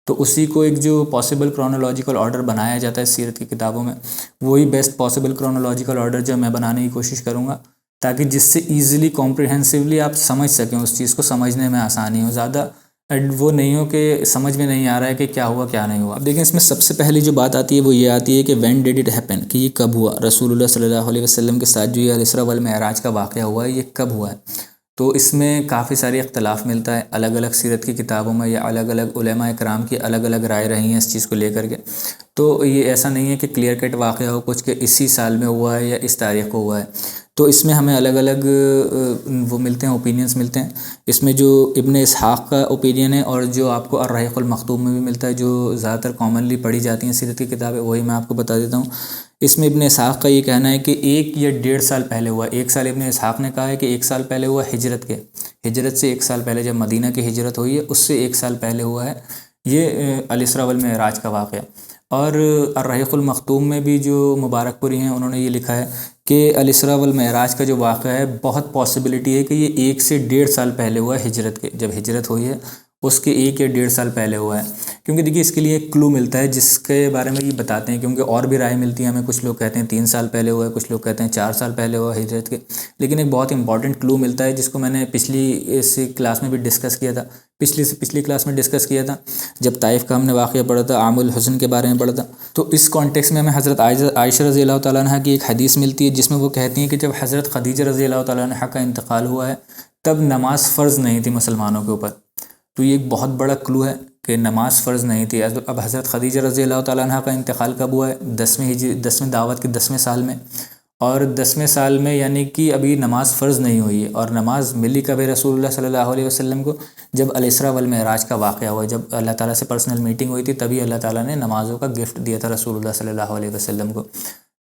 تو اسی کو ایک جو پاسبل کرونولوجیکل آرڈر بنایا جاتا ہے سیرت کی کتابوں میں، وہی بیسٹ پاسبل کرونولوجیکل آرڈر جو میں بنانے کی کوشش کروں گا، تاکہ جس سے ایزیلی کمپریہنسولی آپ سمجھ سکیں، اس چیز کو سمجھنے میں آسانی ہو، زیادہ وہ نہیں ہو کہ سمجھ میں نہیں آ رہا ہے کہ کیا ہوا کیا نہیں ہوا۔ اب دیکھیں اس میں سب سے پہلی جو بات آتی ہے وہ یہ آتی ہے کہ وین ڈیڈ اٹ ہیپن، کہ یہ کب ہوا، رسول اللہ صلی اللہ علیہ وسلم کے ساتھ جو یہ الاسراء والمعراج کا واقعہ ہوا ہے یہ کب ہوا ہے۔ تو اس میں کافی ساری اختلاف ملتا ہے، الگ الگ سیرت کی کتابوں میں یا الگ الگ علماء کرام کی الگ الگ رائے رہی ہیں اس چیز کو لے کر کے۔ تو یہ ایسا نہیں ہے کہ کلیئر کٹ واقعہ ہو کچھ کہ اسی سال میں ہوا ہے یا اس تاریخ کو ہوا ہے، تو اس میں ہمیں الگ الگ وہ ملتے ہیں، اوپینینز ملتے ہیں۔ اس میں جو ابن اسحاق کا اوپینین ہے، اور جو آپ کو الرحیق المختوم میں بھی ملتا ہے، جو زیادہ تر کامنلی پڑھی جاتی ہیں سیرت کی کتابیں، وہی میں آپ کو بتا دیتا ہوں۔ اس میں ابن اسحاق کا یہ کہنا ہے کہ 1 یا 1.5 سال پہلے ہوا۔ 1 سال ابن اسحاق نے کہا ہے کہ 1 سال پہلے ہوا ہجرت سے 1 سال پہلے، جب مدینہ کی ہجرت ہوئی ہے اس سے 1 سال پہلے ہوا ہے یہ الاسراء والمعراج کا واقعہ۔ اور الرحیق المختوم میں بھی جو مبارک پوری ہیں انہوں نے یہ لکھا ہے کہ الاسراء والمعراج کا جو واقعہ ہے بہت پاسبلٹی ہے کہ یہ 1 سے 1.5 سال پہلے ہوا ہے ہجرت کے، جب ہجرت ہوئی ہے اس کے 1 یا 1.5 سال پہلے ہوا ہے۔ کیونکہ دیکھیے اس کے لیے ایک کلو ملتا ہے جس کے بارے میں یہ بتاتے ہیں، کیونکہ اور بھی رائے ملتی ہیں ہمیں، کچھ لوگ کہتے ہیں 3 سال پہلے ہوا ہے، کچھ لوگ کہتے ہیں 4 سال پہلے ہوا ہجرت کے، لیکن ایک بہت امپورٹنٹ کلو ملتا ہے جس کو میں نے پچھلی اس کلاس میں بھی ڈسکس کیا تھا، پچھلی کلاس میں ڈسکس کیا تھا جب طائف کا ہم نے واقعہ پڑھا تھا، عام الحزن کے بارے میں پڑھا تھا۔ تو اس کانٹیکس میں ہمیں حضرت عائشہ رضی اللہ تعالیٰ عنہ کی ایک حدیث ملتی ہے جس میں وہ کہتی ہیں کہ جب حضرت خدیجہ رضی اللہ تعالیٰ عنہ کا انتقال ہوا ہے تب نماز فرض نہیں تھی مسلمانوں کے اوپر۔ تو یہ ایک بہت بڑا کلو ہے کہ نماز فرض نہیں تھی۔ اب حضرت خدیجہ رضی اللہ تعالیٰ عنہ کا انتقال کب ہوا ہے؟ 10ویں دعوت کے 10ویں سال میں، اور 10ویں سال میں یعنی کہ ابھی نماز فرض نہیں ہوئی ہے، اور نماز ملی کب ہے رسول اللہ صلی اللہ علیہ وسلم کو؟ جب الاسراء والمعراج کا واقعہ ہوا، جب اللہ تعالیٰ سے پرسنل میٹنگ ہوئی تھی تبھی اللہ تعالیٰ نے نمازوں کا گفٹ دیا تھا رسول اللہ صلی اللہ علیہ وسلم کو۔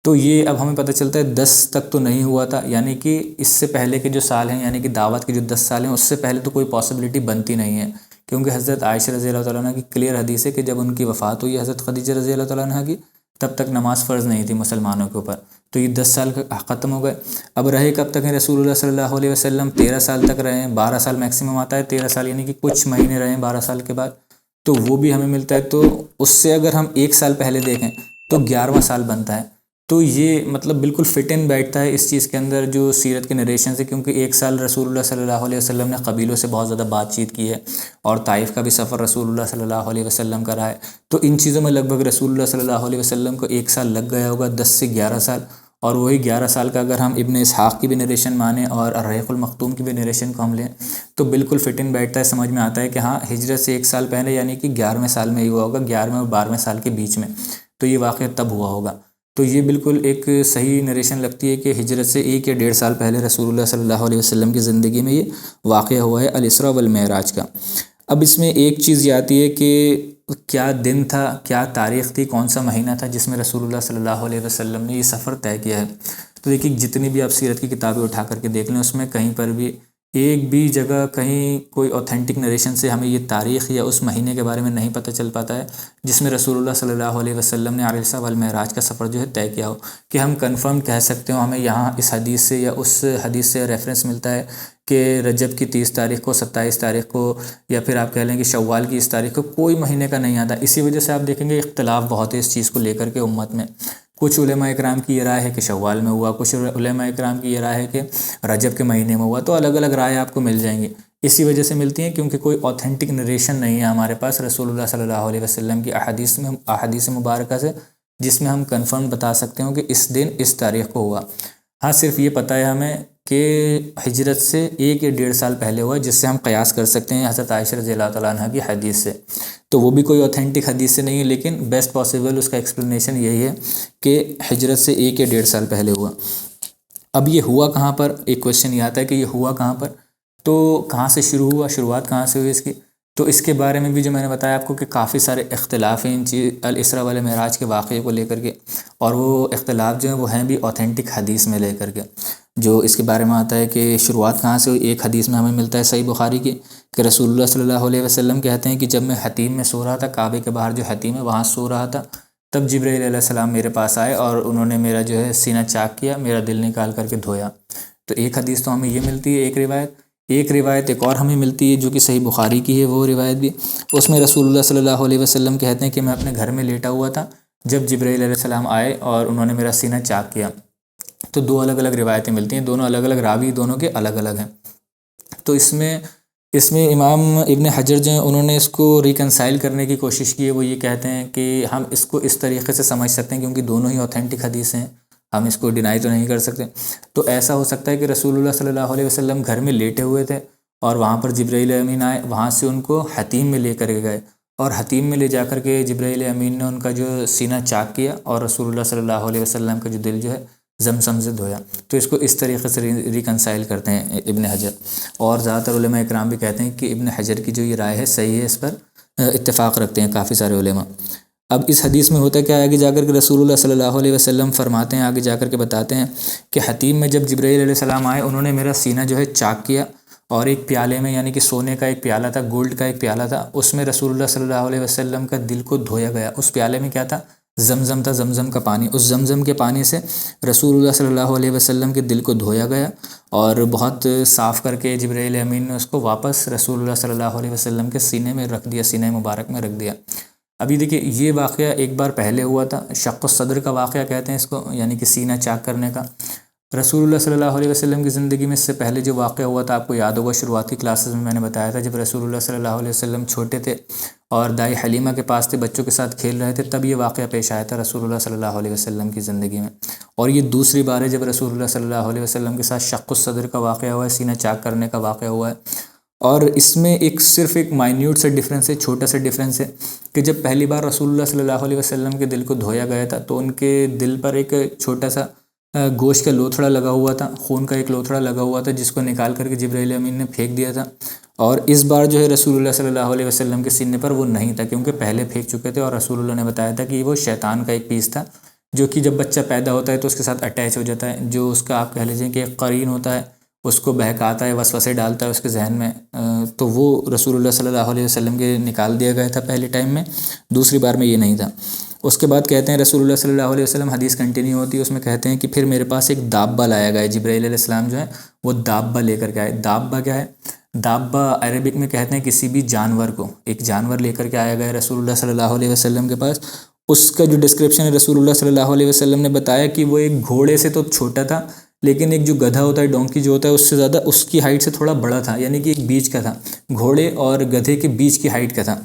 تو یہ اب ہمیں پتہ چلتا ہے 10 تک تو نہیں ہوا تھا، یعنی کہ اس سے پہلے کے جو سال ہیں، یعنی کہ دعوت کے جو 10 سال ہیں اس سے پہلے تو کوئی پاسبلٹی بنتی نہیں ہے، کیونکہ حضرت عائشہ رضی اللہ تعالیٰ عنہ کی کلیئر حدیث ہے کہ جب ان کی وفات ہوئی حضرت خدیجہ رضی اللہ تعالیٰ عنہ کی، تب تک نماز فرض نہیں تھی مسلمانوں کے اوپر۔ تو یہ 10 سال ختم ہو گئے۔ اب رہے کب تک ہیں رسول اللہ صلی اللہ علیہ وسلم؟ 13 سال تک رہے ہیں، 12 سال میکسیمم آتا ہے، 13 سال یعنی کہ کچھ مہینے رہے ہیں 12 سال کے بعد، تو وہ بھی ہمیں ملتا ہے۔ تو اس سے اگر ہم 1 سال پہلے دیکھیں تو 11واں سال بنتا ہے۔ تو یہ مطلب بالکل فٹ ان بیٹھتا ہے اس چیز کے اندر جو سیرت کے نریشن سے، کیونکہ 1 سال رسول اللہ صلی اللہ علیہ وسلم نے قبیلوں سے بہت زیادہ بات چیت کی ہے، اور طائف کا بھی سفر رسول اللہ صلی اللہ علیہ وسلم کا رہا ہے۔ تو ان چیزوں میں لگ بھگ رسول اللہ صلی اللہ علیہ وسلم کو 1 سال لگ گیا ہوگا، 10 سے 11 سال۔ اور وہی 11 سال کا اگر ہم ابن اسحاق کی بھی نریشن مانیں اور الرحیق المختوم کی بھی نریشن کو ہم لیں تو بالکل فٹ ان بیٹھتا ہے، سمجھ میں آتا ہے کہ ہاں ہجرت سے 1 سال پہلے یعنی کہ 11ویں سال میں ہی ہوا ہوگا، 11ویں اور 12ویں سال کے بیچ میں، تو یہ واقعہ تب ہوا ہوگا۔ تو یہ بالکل ایک صحیح نریشن لگتی ہے کہ ہجرت سے 1 یا 1.5 سال پہلے رسول اللہ صلی اللہ علیہ وسلم کی زندگی میں یہ واقعہ ہوا ہے الاسراء والمعراج کا۔ اب اس میں ایک چیز یہ آتی ہے کہ کیا دن تھا، کیا تاریخ تھی، کون سا مہینہ تھا جس میں رسول اللہ صلی اللہ علیہ وسلم نے یہ سفر طے کیا ہے۔ تو دیکھیے جتنی بھی آپ سیرت کی کتابیں اٹھا کر کے دیکھ لیں اس میں کہیں پر بھی ایک بھی جگہ کہیں کوئی اوتھینٹک نریشن سے ہمیں یہ تاریخ یا اس مہینے کے بارے میں نہیں پتہ چل پاتا ہے جس میں رسول اللہ صلی اللہ علیہ وسلم نے عرصہ والمعراج کا سفر جو ہے طے کیا ہو، کہ ہم کنفرم کہہ سکتے ہوں ہمیں یہاں اس حدیث سے یا اس حدیث سے ریفرنس ملتا ہے کہ رجب کی 30 تاریخ کو، 27 تاریخ کو، یا پھر آپ کہہ لیں کہ شوال کی اس تاریخ کو، کوئی مہینے کا نہیں آتا۔ اسی وجہ سے آپ دیکھیں گے اختلاف بہت ہے اس چیز کو لے کر کے امت میں۔ کچھ علماء اکرام کی یہ رائے ہے کہ شوال میں ہوا، کچھ علماء اکرام کی یہ رائے ہے کہ رجب کے مہینے میں ہوا، تو الگ الگ رائے آپ کو مل جائیں گی۔ اسی وجہ سے ملتی ہیں کیونکہ کوئی اوتھینٹک نریشن نہیں ہے ہمارے پاس رسول اللہ صلی اللہ علیہ وسلم کی احادیث مبارکہ سے جس میں ہم کنفرم بتا سکتے ہوں کہ اس دن اس تاریخ کو ہوا۔ ہاں صرف یہ پتہ ہے ہمیں کہ ہجرت سے 1 یا 1.5 سال پہلے ہوا، جس سے ہم قیاس کر سکتے ہیں حضرت عائشہ رضی اللہ تعالیٰ عنہ کی حدیث سے، تو وہ بھی کوئی اوتھینٹک حدیث سے نہیں ہے، لیکن بیسٹ پاسبل اس کا ایکسپلینیشن یہی ہے کہ ہجرت سے 1 یا 1.5 سال پہلے ہوا۔ اب یہ ہوا کہاں پر؟ ایک کویشچن یہ آتا ہے کہ یہ ہوا کہاں پر، تو کہاں سے شروع ہوا، شروعات کہاں سے ہوئی اس کی؟ تو اس کے بارے میں بھی جو میں نے بتایا آپ کو کہ کافی سارے اختلاف ہیں ان الاسراء والمعراج کے واقعے کو لے کر کے، اور وہ اختلاف جو ہیں وہ ہیں بھی اوتھینٹک حدیث میں لے کر کے۔ جو اس کے بارے میں آتا ہے کہ شروعات کہاں سے ہوئی، ایک حدیث میں ہمیں ملتا ہے صحیح بخاری کی کہ رسول اللہ صلی اللہ علیہ وسلم کہتے ہیں کہ جب میں حتیم میں سو رہا تھا، کعبے کے باہر جو حتیم ہے وہاں سو رہا تھا، تب جبرائیل علیہ السلام میرے پاس آئے اور انہوں نے میرا جو ہے سینہ چاک کیا، میرا دل نکال کر کے دھویا۔ تو ایک حدیث تو ہمیں یہ ملتی ہے، ایک روایت ایک اور ہمیں ملتی ہے جو کہ صحیح بخاری کی ہے، وہ روایت بھی اس میں رسول اللہ صلی اللہ علیہ وسلم کہتے ہیں کہ میں اپنے گھر میں لیٹا ہوا تھا جب جبرائیل علیہ السلام آئے اور انہوں نے میرا سینہ چاک کیا۔ تو 2 الگ الگ روایتیں ملتی ہیں، دونوں الگ الگ راوی دونوں کے الگ الگ ہیں۔ تو اس میں امام ابن حجر جو ہیں انہوں نے اس کو ریکنسائل کرنے کی کوشش کی ہے، وہ یہ کہتے ہیں کہ ہم اس کو اس طریقے سے سمجھ سکتے ہیں کیونکہ دونوں ہی اوتھینٹک حدیث ہیں، ہم اس کو ڈینائی تو نہیں کر سکتے۔ تو ایسا ہو سکتا ہے کہ رسول اللہ صلی اللہ علیہ وسلم گھر میں لیٹے ہوئے تھے اور وہاں پر جبرائیل امین آئے، وہاں سے ان کو حتیم میں لے کر گئے، اور حتیم میں لے جا کر کے جبرائیل امین نے ان کا جو سینہ چاک کیا اور رسول اللہ صلی اللہ علیہ وسلم کا جو دل جو ہے زمزم سے دھویا۔ تو اس کو اس طریقے سے ریکنسائل کرتے ہیں ابن حجر، اور زیادہ تر علماء اکرام بھی کہتے ہیں کہ ابن حجر کی جو یہ رائے ہے صحیح ہے، اس پر اتفاق رکھتے ہیں کافی سارے علماء۔ اب اس حدیث میں ہوتا ہے کہ آگے جا کر کے رسول اللہ صلی اللہ علیہ وسلم فرماتے ہیں، آگے جا کر کے بتاتے ہیں کہ حتیم میں جب جبرائیل علیہ السلام آئے انہوں نے میرا سینہ جو ہے چاک کیا، اور ایک پیالے میں، یعنی کہ سونے کا ایک پیالہ تھا، گولڈ کا ایک پیالہ تھا، اس میں رسول اللہ صلی اللہ علیہ وسلم کا دل کو دھویا گیا۔ اس پیالے میں کیا تھا؟ زمزم تھا، زمزم کا پانی۔ اس زمزم کے پانی سے رسول اللہ صلی اللہ علیہ وسلم کے دل کو دھویا گیا اور بہت صاف کر کے جبرائیل امین نے اس کو واپس رسول اللہ صلی اللہ علیہ وسلم کے سینے میں رکھ دیا، سینہ مبارک میں رکھ دیا۔ ابھی دیکھیے یہ واقعہ ایک بار پہلے ہوا تھا، شق الصدر کا واقعہ کہتے ہیں اس کو، یعنی کہ سینہ چاک کرنے کا۔ رسول اللہ صلی اللہ علیہ وسلم کی زندگی میں اس سے پہلے جو واقعہ ہوا تھا آپ کو یاد ہوگا، شروعاتی کلاسز میں نے بتایا تھا، جب رسول اللہ صلی اللہ علیہ وسلم چھوٹے تھے اور دائی حلیمہ کے پاس تھے، بچوں کے ساتھ کھیل رہے تھے، تب یہ واقعہ پیش آیا تھا رسول اللہ صلی اللہ علیہ وسلم کی زندگی میں۔ اور یہ دوسری بار ہے جب رسول اللہ صلی اللہ علیہ وسلم کے ساتھ شق الصدر کا واقعہ ہوا ہے، سینہ چاک کرنے کا واقعہ ہوا ہے۔ اور اس میں صرف ایک مائنیوٹ سے ڈفرینس ہے، چھوٹا سا ڈفرینس ہے کہ جب پہلی بار رسول اللہ صلی اللہ علیہ وسلم کے دل کو دھویا گیا تھا تو ان کے دل پر ایک چھوٹا سا گوشت کا لوتھڑا لگا ہوا تھا، خون کا ایک لوتھڑا لگا ہوا تھا، جس کو نکال کر کے جبرائیل امین نے پھینک دیا تھا۔ اور اس بار جو ہے رسول اللہ صلی اللہ علیہ وسلم کے سینے پر وہ نہیں تھا، کیونکہ پہلے پھینک چکے تھے، اور رسول اللہ نے بتایا تھا کہ وہ شیطان کا ایک پیس تھا جو کہ جب بچہ پیدا ہوتا ہے تو اس کے ساتھ اٹیچ ہو جاتا ہے، جو اس کا آپ کہہ لیجیے کہ ایک قرین ہوتا ہے، اس کو بہکاتا ہے، وسوسے ڈالتا ہے اس کے ذہن میں، تو وہ رسول اللہ صلی اللہ علیہ وسلم کے نکال دیا گیا تھا پہلے ٹائم میں، دوسری بار میں یہ نہیں تھا۔ اس کے بعد کہتے ہیں رسول اللہ صلی اللہ علیہ وسلم، حدیث کنٹینیو ہوتی ہے، اس میں کہتے ہیں کہ پھر میرے پاس ایک دابہ لایا گیا، جبرائیل علیہ السلام جو ہے وہ دابہ لے کر کے آئے۔ دابہ کیا ہے؟ دابہ عربک میں کہتے ہیں کسی بھی جانور کو، ایک جانور لے کر کے آیا گیا رسول اللہ صلی اللہ علیہ وسلم کے پاس۔ اس کا جو ڈسکرپشن ہے رسول اللہ صلی اللہ علیہ وسلم نے بتایا کہ وہ ایک گھوڑے سے تو چھوٹا تھا، لیکن ایک جو گدھا ہوتا ہے، ڈونکی جو ہوتا ہے، اس سے زیادہ اس کی ہائٹ سے تھوڑا بڑا تھا، یعنی کہ ایک بیچ کا تھا، گھوڑے اور گدھے کے بیچ کی ہائٹ کا تھا۔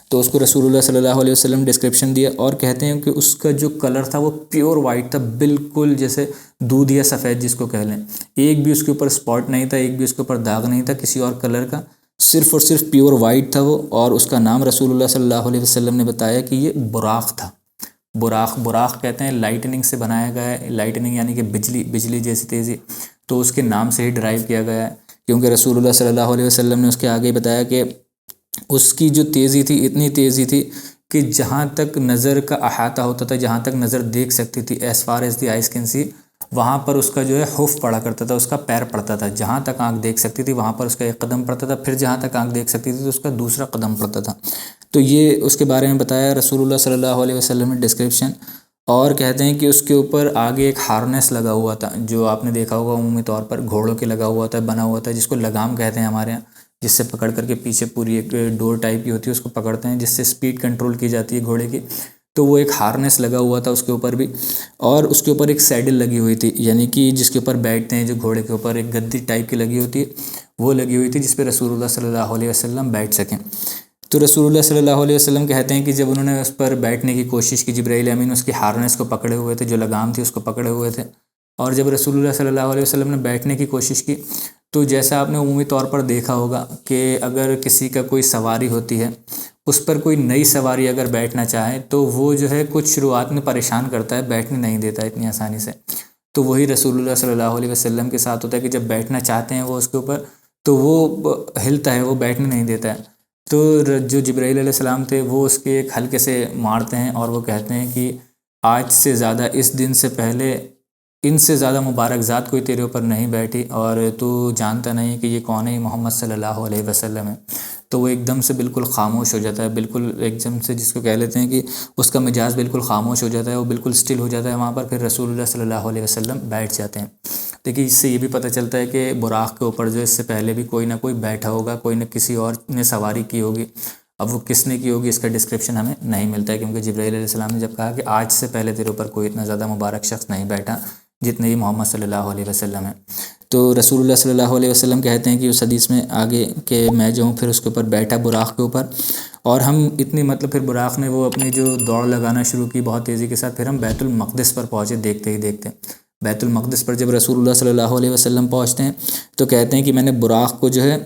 تو اس کو رسول اللہ صلی اللہ علیہ وسلم ڈسکرپشن دیا، اور کہتے ہیں کہ اس کا جو کلر تھا وہ پیور وائٹ تھا، بالکل جیسے دودھ یا سفید جس کو کہہ لیں، ایک بھی اس کے اوپر اسپاٹ نہیں تھا، ایک بھی اس کے اوپر داغ نہیں تھا کسی اور کلر کا، صرف اور صرف پیور وائٹ تھا وہ۔ اور اس کا نام رسول اللہ صلی اللہ علیہ وسلم نے بتایا کہ یہ براق تھا۔ براق کہتے ہیں لائٹننگ سے بنایا گیا ہے، لائٹننگ یعنی کہ بجلی جیسی تیزی، تو اس کے نام سے ہی ڈرائیو کیا گیا ہے، کیونکہ رسول اللہ صلی اللہ علیہ وسلم نے اس کے آگے بتایا کہ اس کی جو تیزی تھی، اتنی تیزی تھی کہ جہاں تک نظر کا احاطہ ہوتا تھا، جہاں تک نظر دیکھ سکتی تھی، as far as the eyes can see, وہاں پر اس کا جو ہے حف پڑا کرتا تھا، اس کا پیر پڑتا تھا، جہاں تک آنکھ دیکھ سکتی تھی وہاں پر اس کا ایک قدم پڑتا تھا، پھر جہاں تک آنکھ دیکھ سکتی تھی تو اس کا دوسرا قدم پڑتا تھا۔ تو یہ اس کے بارے میں بتایا رسول اللہ صلی اللہ علیہ وسلم نے ڈسکرپشن۔ اور کہتے ہیں کہ اس کے اوپر آگے ایک ہارنیس لگا ہوا تھا، جو آپ نے دیکھا ہوگا عمومی طور پر گھوڑوں کے لگا ہوا تھا، بنا ہوا تھا، جس کو لگام کہتے ہیں ہمارے یہاں، جس سے پکڑ کر کے پیچھے پوری ایک ڈور ٹائپ کی ہوتی ہے، اس کو پکڑتے ہیں، جس سے سپیڈ کنٹرول کی جاتی ہے گھوڑے کی۔ تو وہ ایک ہارنیس لگا ہوا تھا اس کے اوپر بھی، اور اس کے اوپر ایک سیڈل لگی ہوئی تھی، یعنی کہ جس کے اوپر بیٹھتے ہیں، جو گھوڑے کے اوپر ایک گدی ٹائپ کی لگی ہوتی ہے وہ لگی ہوئی تھی، جس پہ رسول اللہ صلی اللہ علیہ وسلم بیٹھ سکیں۔ تو رسول اللہ صلی اللہ علیہ وسلم کہتے ہیں کہ جب انہوں نے اس پر بیٹھنے کی کوشش کی، جبرائیل امین اس کی ہارنیس کو پکڑے ہوئے تھے، جو لگام تھی اس کو پکڑے ہوئے تھے، اور جب رسول اللہ صلی اللہ علیہ وسلم نے بیٹھنے کی کوشش کی تو جیسا آپ نے عمومی طور پر دیکھا ہوگا کہ اگر کسی کا کوئی سواری ہوتی ہے، اس پر کوئی نئی سواری اگر بیٹھنا چاہے تو وہ جو ہے کچھ شروعات میں پریشان کرتا ہے، بیٹھنے نہیں دیتا اتنی آسانی سے۔ تو وہی رسول اللہ صلی اللہ علیہ وسلم کے ساتھ ہوتا ہے کہ جب بیٹھنا چاہتے ہیں وہ اس کے اوپر، تو وہ ہلتا ہے، وہ بیٹھنے نہیں دیتا ہے۔ تو جو جبرائیل علیہ السلام تھے وہ اس کے ایک ہلکے سے مارتے ہیں اور وہ کہتے ہیں کہ آج سے زیادہ، اس دن سے پہلے ان سے زیادہ مبارک ذات کوئی تیرے اوپر نہیں بیٹھی، اور تو جانتا نہیں کہ یہ کون ہے، محمد صلی اللہ علیہ وسلم ہے۔ تو وہ ایک دم سے بالکل خاموش ہو جاتا ہے، بالکل ایک دم سے جس کو کہہ لیتے ہیں کہ اس کا مزاج بالکل خاموش ہو جاتا ہے، وہ بالکل سٹل ہو جاتا ہے وہاں پر۔ پھر رسول اللہ صلی اللہ علیہ وسلم بیٹھ جاتے ہیں۔ دیکھیے اس سے یہ بھی پتہ چلتا ہے کہ براق کے اوپر جو اس سے پہلے بھی کوئی نہ کوئی بیٹھا ہوگا، کوئی نہ کسی اور نے سواری کی ہوگی۔ اب وہ کس نے کی ہوگی اس کا ڈسکرپشن ہمیں نہیں ملتا ہے، کیونکہ جبرائیل علیہ السلام نے جب کہا کہ آج سے پہلے تیرے اوپر کوئی اتنا زیادہ مبارک شخص نہیں بیٹھا جتنے ہی محمد صلی اللہ علیہ وسلم ہیں۔ تو رسول اللہ صلی اللہ علیہ وسلم کہتے ہیں کہ اس حدیث میں آگے کہ میں جو ہوں پھر اس کے اوپر بیٹھا براق کے اوپر، اور ہم اتنی مطلب پھر براق نے وہ اپنی جو دوڑ لگانا شروع کی بہت تیزی کے ساتھ، پھر ہم بیت المقدس پر پہنچے دیکھتے ہی دیکھتے۔ بیت المقدس پر جب رسول اللہ صلی اللہ علیہ وسلم پہنچتے ہیں تو کہتے ہیں کہ میں نے براق کو جو ہے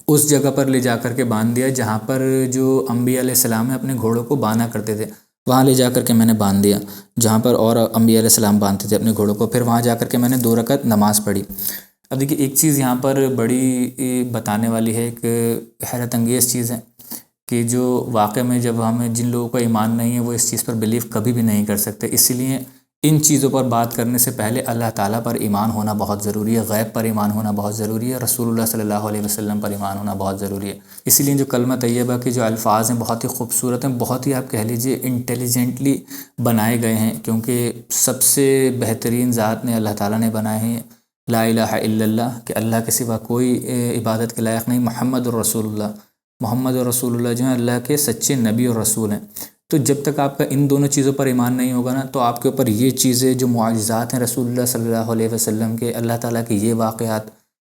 اس جگہ پر لے جا کر کے باندھ دیا جہاں پر جو انبیاء علیہ السلام نے اپنے گھوڑوں کو باندھا کرتے تھے، وہاں لے جا کر کے میں نے باندھ دیا جہاں پر اور انبیاء علیہ السلام باندھتے تھے اپنے گھوڑوں کو۔ پھر وہاں جا کر کے میں نے 2 رکعت نماز پڑھی۔ اب دیکھیے ایک چیز یہاں پر بڑی بتانے والی ہے، ایک حیرت انگیز چیز ہے کہ جو واقع میں جب ہمیں جن لوگوں کا ایمان نہیں ہے وہ اس چیز پر بلیو کبھی بھی نہیں کر سکتے۔ اسی لیے ان چیزوں پر بات کرنے سے پہلے اللہ تعالیٰ پر ایمان ہونا بہت ضروری ہے، غیب پر ایمان ہونا بہت ضروری ہے، رسول اللہ صلی اللہ علیہ وسلم پر ایمان ہونا بہت ضروری ہے۔ اسی لیے جو کلمہ طیبہ کے جو الفاظ ہیں بہت ہی خوبصورت ہیں، بہت ہی آپ کہہ لیجئے انٹیلیجنٹلی بنائے گئے ہیں، کیونکہ سب سے بہترین ذات نے اللہ تعالیٰ نے بنائے ہیں لا الہ الا اللہ، کہ اللہ کے سوا کوئی عبادت کے لائق نہیں، محمد الرسول اللہ، محمد الرسول اللہ جو ہیں اللہ کے سچے نبی اور رسول ہیں۔ تو جب تک آپ کا ان دونوں چیزوں پر ایمان نہیں ہوگا نا، تو آپ کے اوپر یہ چیزیں جو معجزات ہیں رسول اللہ صلی اللہ علیہ وسلم کے، اللہ تعالیٰ کے یہ واقعات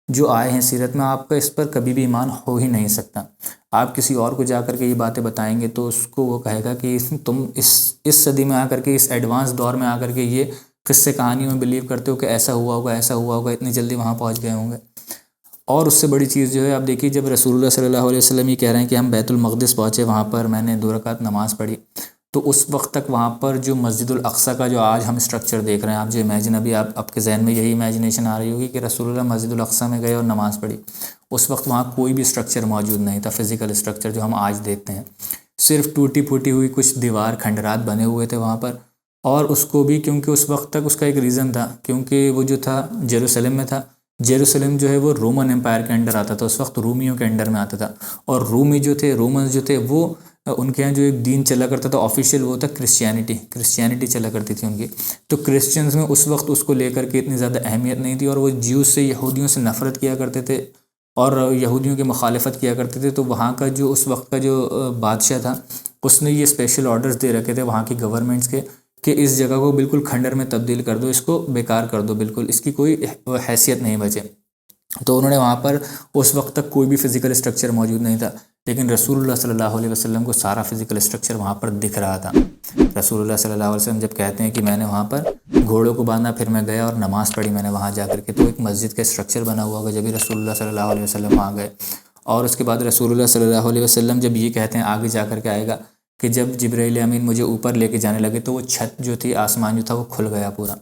جو آئے ہیں سیرت میں، آپ کا اس پر کبھی بھی ایمان ہو ہی نہیں سکتا۔ آپ کسی اور کو جا کر کے یہ باتیں بتائیں گے تو اس کو وہ کہے گا کہ تم اس صدی میں آ کر کے، اس ایڈوانس دور میں آ کر کے یہ قصے کہانیوں میں بلیو کرتے ہو کہ ایسا ہوا ہوگا، ایسا ہوا ہوگا، اتنی جلدی وہاں پہنچ گئے ہوں گے۔ اور اس سے بڑی چیز جو ہے آپ دیکھیے، جب رسول اللہ صلی اللہ علیہ وسلم یہ کہہ رہے ہیں کہ ہم بیت المقدس پہنچے، وہاں پر میں نے 2 رکعت نماز پڑھی، تو اس وقت تک وہاں پر جو مسجد الاقصیٰ کا جو آج ہم اسٹرکچر دیکھ رہے ہیں، آپ جو امیجن ابھی آپ کے ذہن میں یہی امیجنیشن آ رہی ہوگی کہ رسول اللہ مسجد الاقصیٰ میں گئے اور نماز پڑھی، اس وقت وہاں کوئی بھی اسٹرکچر موجود نہیں تھا، فزیکل اسٹرکچر جو ہم آج دیکھتے ہیں، صرف ٹوٹی پھوٹی ہوئی کچھ دیوار کھنڈرات بنے ہوئے تھے وہاں پر۔ اور اس کو بھی کیونکہ اس وقت تک اس کا ایک ریزن تھا، کیونکہ وہ جو تھا جیروسلم میں تھا، جیروسلم جو ہے وہ رومن امپائر کے انڈر آتا تھا، اس وقت رومیوں کے انڈر میں آتا تھا، اور رومی جو تھے، رومنز جو تھے، وہ ان کے یہاں جو ایک دین چلا کرتا تھا آفیشیل، وہ تھا کرسچینٹی چلا کرتی تھی ان کی۔ تو کرسچنز میں اس وقت اس کو لے کر کے اتنی زیادہ اہمیت نہیں تھی، اور وہ جیوز سے، یہودیوں سے نفرت کیا کرتے تھے اور یہودیوں کی مخالفت کیا کرتے تھے۔ تو وہاں کا جو اس وقت کا جو بادشاہ تھا، اس نے یہ اسپیشل آرڈرز دے رکھے تھے وہاں کی گورنمنٹس کے کہ اس جگہ کو بالکل کھنڈر میں تبدیل کر دو، اس کو بیکار کر دو، بالکل اس کی کوئی حیثیت نہیں بچے۔ تو انہوں نے وہاں پر اس وقت تک کوئی بھی فزیکل اسٹرکچر موجود نہیں تھا، لیکن رسول اللہ صلی اللہ علیہ وسلم کو سارا فزیکل اسٹرکچر وہاں پر دکھ رہا تھا۔ رسول اللہ صلی اللہ علیہ وسلم جب کہتے ہیں کہ میں نے وہاں پر گھوڑوں کو باندھا، پھر میں گیا اور نماز پڑھی میں نے وہاں جا کر کے، تو ایک مسجد کا اسٹرکچر بنا ہوا ہوگا جب بھی رسول اللہ صلی اللہ علیہ وسلم وہاں گئے۔ اور اس کے بعد رسول اللہ صلی اللہ علیہ وسلم جب یہ کہتے ہیں، آگے جا کر کے آئے گا کہ جب جبرائیل امین مجھے اوپر لے کے جانے لگے تو وہ چھت جو تھی، آسمان جو تھا، وہ کھل گیا پورا۔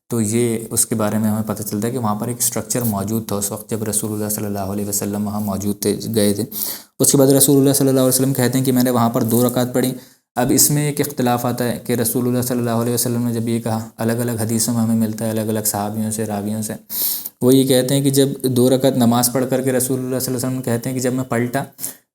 تو یہ اس کے بارے میں ہمیں پتہ چلتا ہے کہ وہاں پر ایک اسٹرکچر موجود تھا اس وقت جب رسول اللہ صلی اللہ علیہ وسلم وہاں موجود تھے، گئے تھے۔ اس کے بعد رسول اللہ صلی اللہ علیہ وسلم کہتے ہیں کہ میں نے وہاں پر 2 رکعت پڑھی۔ اب اس میں ایک اختلاف آتا ہے کہ رسول اللہ صلی اللہ علیہ وسلم نے جب یہ کہا، الگ الگ حدیثوں میں ہمیں ملتا ہے الگ الگ صحابیوں سے، راویوں سے، وہ یہ کہتے ہیں کہ جب 2 رکعت نماز پڑھ کر کے رسول اللہ صلی اللہ علیہ وسلم کہتے ہیں کہ جب میں پلٹا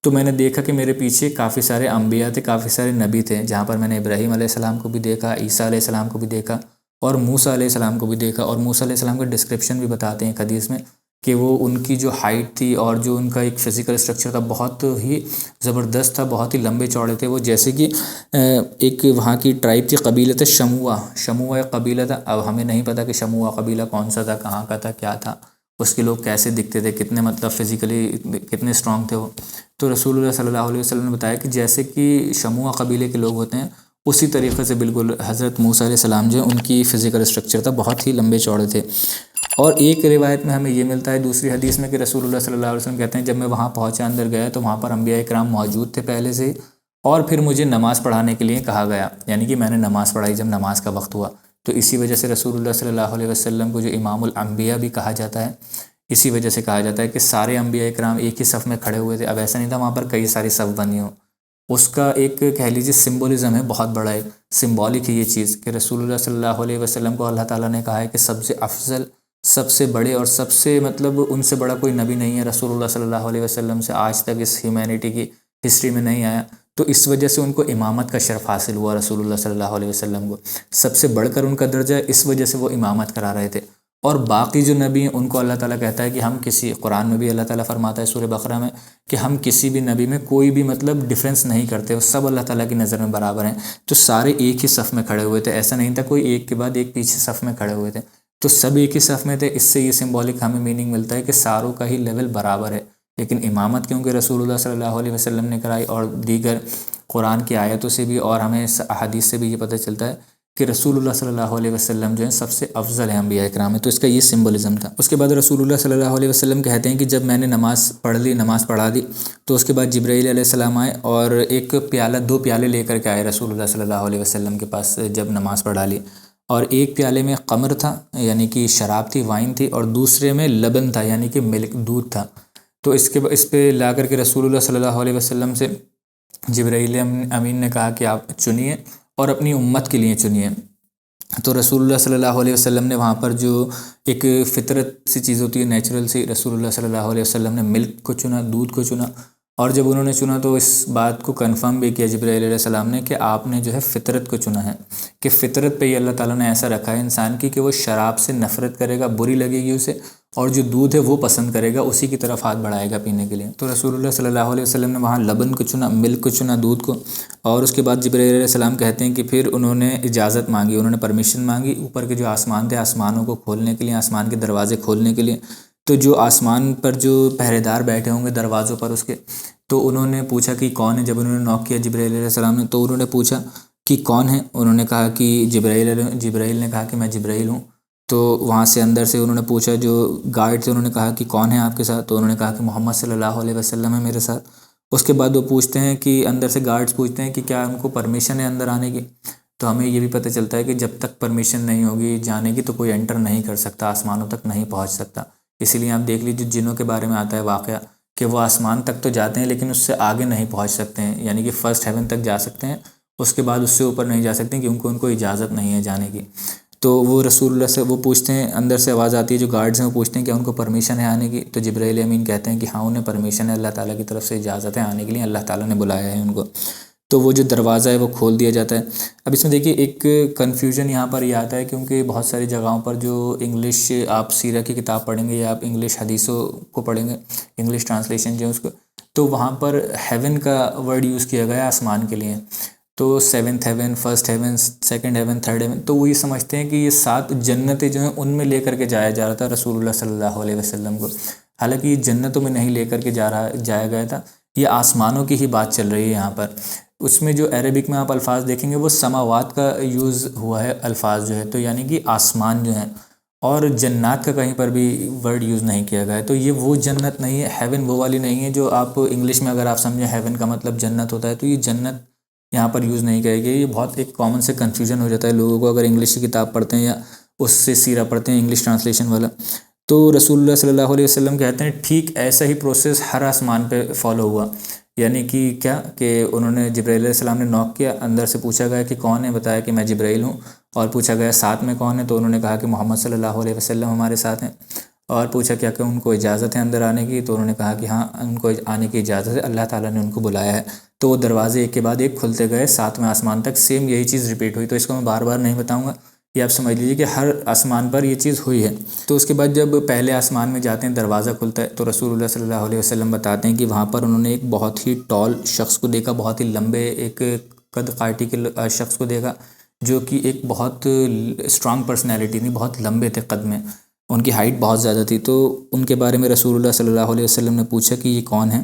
تو میں نے دیکھا کہ میرے پیچھے کافی سارے انبیاء تھے، کافی سارے نبی تھے، جہاں پر میں نے ابراہیم علیہ السلام کو بھی دیکھا، عیسیٰ علیہ السلام کو بھی دیکھا، اور موسیٰ علیہ السلام کو بھی دیکھا، اور موسیٰ علیہ السلام کا ڈسکرپشن بھی بتاتے ہیں ایک حدیث میں کہ وہ ان کی جو ہائٹ تھی اور جو ان کا ایک فزیکل اسٹرکچر تھا بہت ہی زبردست تھا، بہت ہی لمبے چوڑے تھے وہ، جیسے کہ ایک وہاں کی ٹرائب تھی، قبیلہ تھا شموہ ایک قبیلہ تھا۔ اب ہمیں نہیں پتہ کہ شموہ قبیلہ کون سا تھا، کہاں کا تھا، کیا تھا، اس کے لوگ کیسے دکھتے تھے، کتنے مطلب فزیکلی کتنے اسٹرانگ تھے وہ۔ تو رسول اللہ صلی اللہ علیہ وسلم نے بتایا کہ جیسے کہ شموہ قبیلے کے لوگ ہوتے ہیں، اسی طریقے سے بالکل حضرت موسیٰ علیہ السلام جو ان کی فزیکل اسٹرکچر تھا، بہت ہی لمبے چوڑے تھے۔ اور ایک روایت میں ہمیں یہ ملتا ہے دوسری حدیث میں کہ رسول اللہ صلی اللہ علیہ وسلم کہتے ہیں جب میں وہاں پہنچا، اندر گیا تو وہاں پر انبیاء کرام موجود تھے پہلے سے ہی، اور پھر مجھے نماز پڑھانے کے لیے کہا گیا، یعنی کہ میں نے نماز پڑھائی جب نماز کا وقت ہوا۔ تو اسی وجہ سے رسول اللہ صلی اللہ علیہ وسلم کو جو امام الانبیاء بھی کہا جاتا ہے، اسی وجہ سے کہا جاتا ہے کہ سارے انبیاء کرام ایک ہی صف میں کھڑے ہوئے تھے۔ اب ایسا نہیں تھا وہاں پر کئی ساری صف بنی ہوں، اس کا ایک کہہ لیجیے سمبولزم ہے، بہت بڑا ایک سمبولک ہے یہ چیز کہ رسول اللہ صلی اللہ علیہ وسلم کو اللہ تعالیٰ نے کہا ہے کہ سب سے افضل، سب سے بڑے اور سب سے مطلب ان سے بڑا کوئی نبی نہیں ہے رسول اللہ صلی اللہ علیہ وسلم سے، آج تک اس ہیومینٹی کی ہسٹری میں نہیں آیا۔ تو اس وجہ سے ان کو امامت کا شرف حاصل ہوا، رسول اللہ صلی اللہ علیہ وسلم کو سب سے بڑھ کر ان کا درجہ ہے، اس وجہ سے وہ امامت کرا رہے تھے۔ اور باقی جو نبی ہیں ان کو اللہ تعالیٰ کہتا ہے کہ ہم کسی، قرآن میں بھی اللہ تعالیٰ فرماتا ہے سورہ بقرہ میں کہ ہم کسی بھی نبی میں کوئی بھی مطلب ڈیفرنس نہیں کرتے، وہ سب اللہ تعالیٰ کی نظر میں برابر ہیں۔ تو سارے ایک ہی صف میں کھڑے ہوئے تھے، ایسا نہیں تھا کوئی ایک کے بعد ایک پیچھے صف میں کھڑے ہوئے تھے، تو سب ایک ہی صف میں تھے۔ اس سے یہ سمبولک ہمیں میننگ ملتا ہے کہ ساروں کا ہی لیول برابر ہے، لیکن امامت کیونکہ رسول اللہ صلی اللہ علیہ وسلم نے کرائی، اور دیگر قرآن کی آیتوں سے بھی اور ہمیں احادیث سے بھی یہ پتہ چلتا ہے کہ رسول اللہ صلی اللہ علیہ وسلم جو ہیں سب سے افضل ہیں انبیاء کرام میں، تو اس کا یہ سمبولزم تھا۔ اس کے بعد رسول اللہ صلی اللہ علیہ وسلم کہتے ہیں کہ جب میں نے نماز پڑھ لی، نماز پڑھا دی، تو اس کے بعد جبرائیل علیہ السلام آئے اور ایک پیالہ، 2 پیالے لے کر کے آئے رسول اللہ صلی اللہ علیہ وسلم کے پاس جب نماز پڑھا لی، اور ایک پیالے میں قمر تھا یعنی کہ شراب تھی، وائن تھی، اور دوسرے میں لبن تھا یعنی کہ ملک، دودھ تھا۔ تو اس پہ لا کر کے رسول اللہ صلی اللہ علیہ وسلم سے جبرائیل امین نے کہا کہ آپ چنیے اور اپنی امت کے لیے چنیے۔ تو رسول اللہ صلی اللہ علیہ وسلم نے وہاں پر جو ایک فطرت سی چیز ہوتی ہے، نیچرل سی، رسول اللہ صلی اللہ علیہ وسلم نے ملک کو چنا، دودھ کو چنا، اور جب انہوں نے چنا تو اس بات کو کنفرم بھی کیا جبرائیل علیہ السلام نے کہ آپ نے جو ہے فطرت کو چنا ہے، کہ فطرت پہ ہی اللہ تعالیٰ نے ایسا رکھا ہے انسان کی کہ وہ شراب سے نفرت کرے گا، بری لگے گی اسے، اور جو دودھ ہے وہ پسند کرے گا، اسی کی طرف ہاتھ بڑھائے گا پینے کے لیے۔ تو رسول اللہ صلی اللہ علیہ وسلم نے وہاں لبن کو چنا، ملک کو چنا، دودھ کو، اور اس کے بعد جبرائیل علیہ السلام کہتے ہیں کہ پھر انہوں نے اجازت مانگی، انہوں نے پرمیشن مانگی اوپر کے جو آسمان تھے، آسمانوں کو کھولنے کے لیے، آسمان کے دروازے کھولنے کے لیے۔ تو جو آسمان پر جو پہرے دار بیٹھے ہوں گے دروازوں پر اس کے، تو انہوں نے پوچھا کہ کون ہے، جب انہوں نے نوک کیا جبرائیل علیہ السلام نے، تو انہوں نے پوچھا کہ کون ہے، انہوں نے کہا کہ جبرائیل نے کہا کہ میں جبرائیل ہوں۔ تو وہاں سے اندر سے انہوں نے پوچھا، جو گارڈ تھے انہوں نے کہا کہ کون ہے آپ کے ساتھ، تو انہوں نے کہا کہ محمد صلی اللہ علیہ وسلم ہے میرے ساتھ۔ اس کے بعد وہ پوچھتے ہیں کہ اندر سے گارڈز پوچھتے ہیں کہ کیا ان کو پرمیشن ہے اندر آنے کی، تو ہمیں یہ بھی پتہ چلتا ہے کہ جب تک پرمیشن نہیں ہوگی جانے کی تو کوئی انٹر نہیں کر سکتا، آسمانوں تک نہیں پہنچ سکتا۔ اسی لیے آپ دیکھ لیجیے جنوں کے بارے میں آتا ہے واقعہ کہ وہ آسمان تک تو جاتے ہیں لیکن اس سے آگے نہیں پہنچ سکتے ہیں، یعنی کہ فرسٹ ہیون تک جا سکتے ہیں، اس کے بعد اس سے اوپر نہیں جا سکتے کیونکہ ان کو اجازت نہیں ہے جانے کی۔ تو وہ رسول اللہ سے وہ پوچھتے ہیں، اندر سے آواز آتی ہے، جو گارڈز ہیں وہ پوچھتے ہیں کہ ان کو پرمیشن ہے آنے کی، تو جبرائیل امین کہتے ہیں کہ ہاں انہیں پرمیشن ہے، اللہ تعالیٰ کی طرف سے اجازت ہے آنے کے لیے، اللہ تعالیٰ نے بلایا ہے ان کو۔ تو وہ جو دروازہ ہے وہ کھول دیا جاتا ہے۔ اب اس میں دیکھیے ایک کنفیوژن یہاں پر یہ آتا ہے کیونکہ بہت ساری جگہوں پر جو انگلش آپ سیرہ کی کتاب پڑھیں گے یا آپ انگلش حدیثوں کو پڑھیں گے، انگلش ٹرانسلیشن جو ہے اس کو، تو وہاں پر ہیون کا ورڈ یوز کیا گیا ہے آسمان کے لیے، تو 7th heaven, first heaven, second heaven, third heaven, تو وہ یہ سمجھتے ہیں کہ یہ 7 جنتیں جو ہیں ان میں لے کر کے جایا جا رہا تھا رسول اللہ صلی اللہ علیہ وسلم کو، حالانکہ یہ جنتوں میں نہیں لے کر کے جایا گیا تھا، یہ آسمانوں کی ہی بات چل رہی ہے یہاں پر۔ اس میں جو عربک میں آپ الفاظ دیکھیں گے وہ سماوات کا یوز ہوا ہے الفاظ جو ہے، تو یعنی کہ آسمان جو ہیں، اور جنات کا کہیں پر بھی ورڈ یوز نہیں کیا گیا ہے۔ تو یہ وہ جنت نہیں ہے، ہیون وہ والی نہیں ہے جو آپ انگلش میں اگر آپ سمجھیں ہیون کا مطلب جنت ہوتا ہے، تو یہ جنت یہاں پر یوز نہیں کرے گی۔ یہ بہت ایک کامن سے کنفیوژن ہو جاتا ہے لوگوں کو اگر انگلش کی کتاب پڑھتے ہیں یا اس سے سیرہ پڑھتے ہیں انگلش ٹرانسلیشن والا۔ تو رسول اللہ صلی اللہ علیہ وسلم کہتے ہیں ٹھیک ایسا ہی پروسیس ہر آسمان پہ فالو ہوا، یعنی کہ کیا کہ انہوں نے جبرائیل علیہ السلام نے نوک کیا، اندر سے پوچھا گیا کہ کون ہے، بتایا کہ میں جبرائیل ہوں، اور پوچھا گیا ساتھ میں کون ہے، تو انہوں نے کہا کہ محمد صلی اللہ علیہ وسلم ہمارے ساتھ ہیں، اور پوچھا کیا کہ ان کو اجازت ہے اندر آنے کی، تو انہوں نے کہا کہ ہاں ان کو آنے کی اجازت ہے، اللہ تعالیٰ نے ان کو بلایا ہے۔ تو وہ دروازے ایک کے بعد ایک کھلتے گئے 7ویں آسمان تک، سیم یہی چیز ریپیٹ ہوئی۔ تو اس کو میں بار بار نہیں بتاؤں گا، یہ آپ سمجھ لیجیے کہ ہر آسمان پر یہ چیز ہوئی ہے۔ تو اس کے بعد جب پہلے آسمان میں جاتے ہیں، دروازہ کھلتا ہے، تو رسول اللہ صلی اللہ علیہ وسلم بتاتے ہیں کہ وہاں پر انہوں نے ایک بہت ہی ٹال شخص کو دیکھا، بہت ہی لمبے ایک قد کاٹی کے شخص کو دیکھا، جو کہ ایک بہت اسٹرانگ پرسنالٹی تھی، بہت لمبے تھے قد میں، ان کی ہائٹ بہت زیادہ تھی۔ تو ان کے بارے میں رسول اللہ صلی اللہ علیہ وسلم نے پوچھا کہ یہ کون ہے،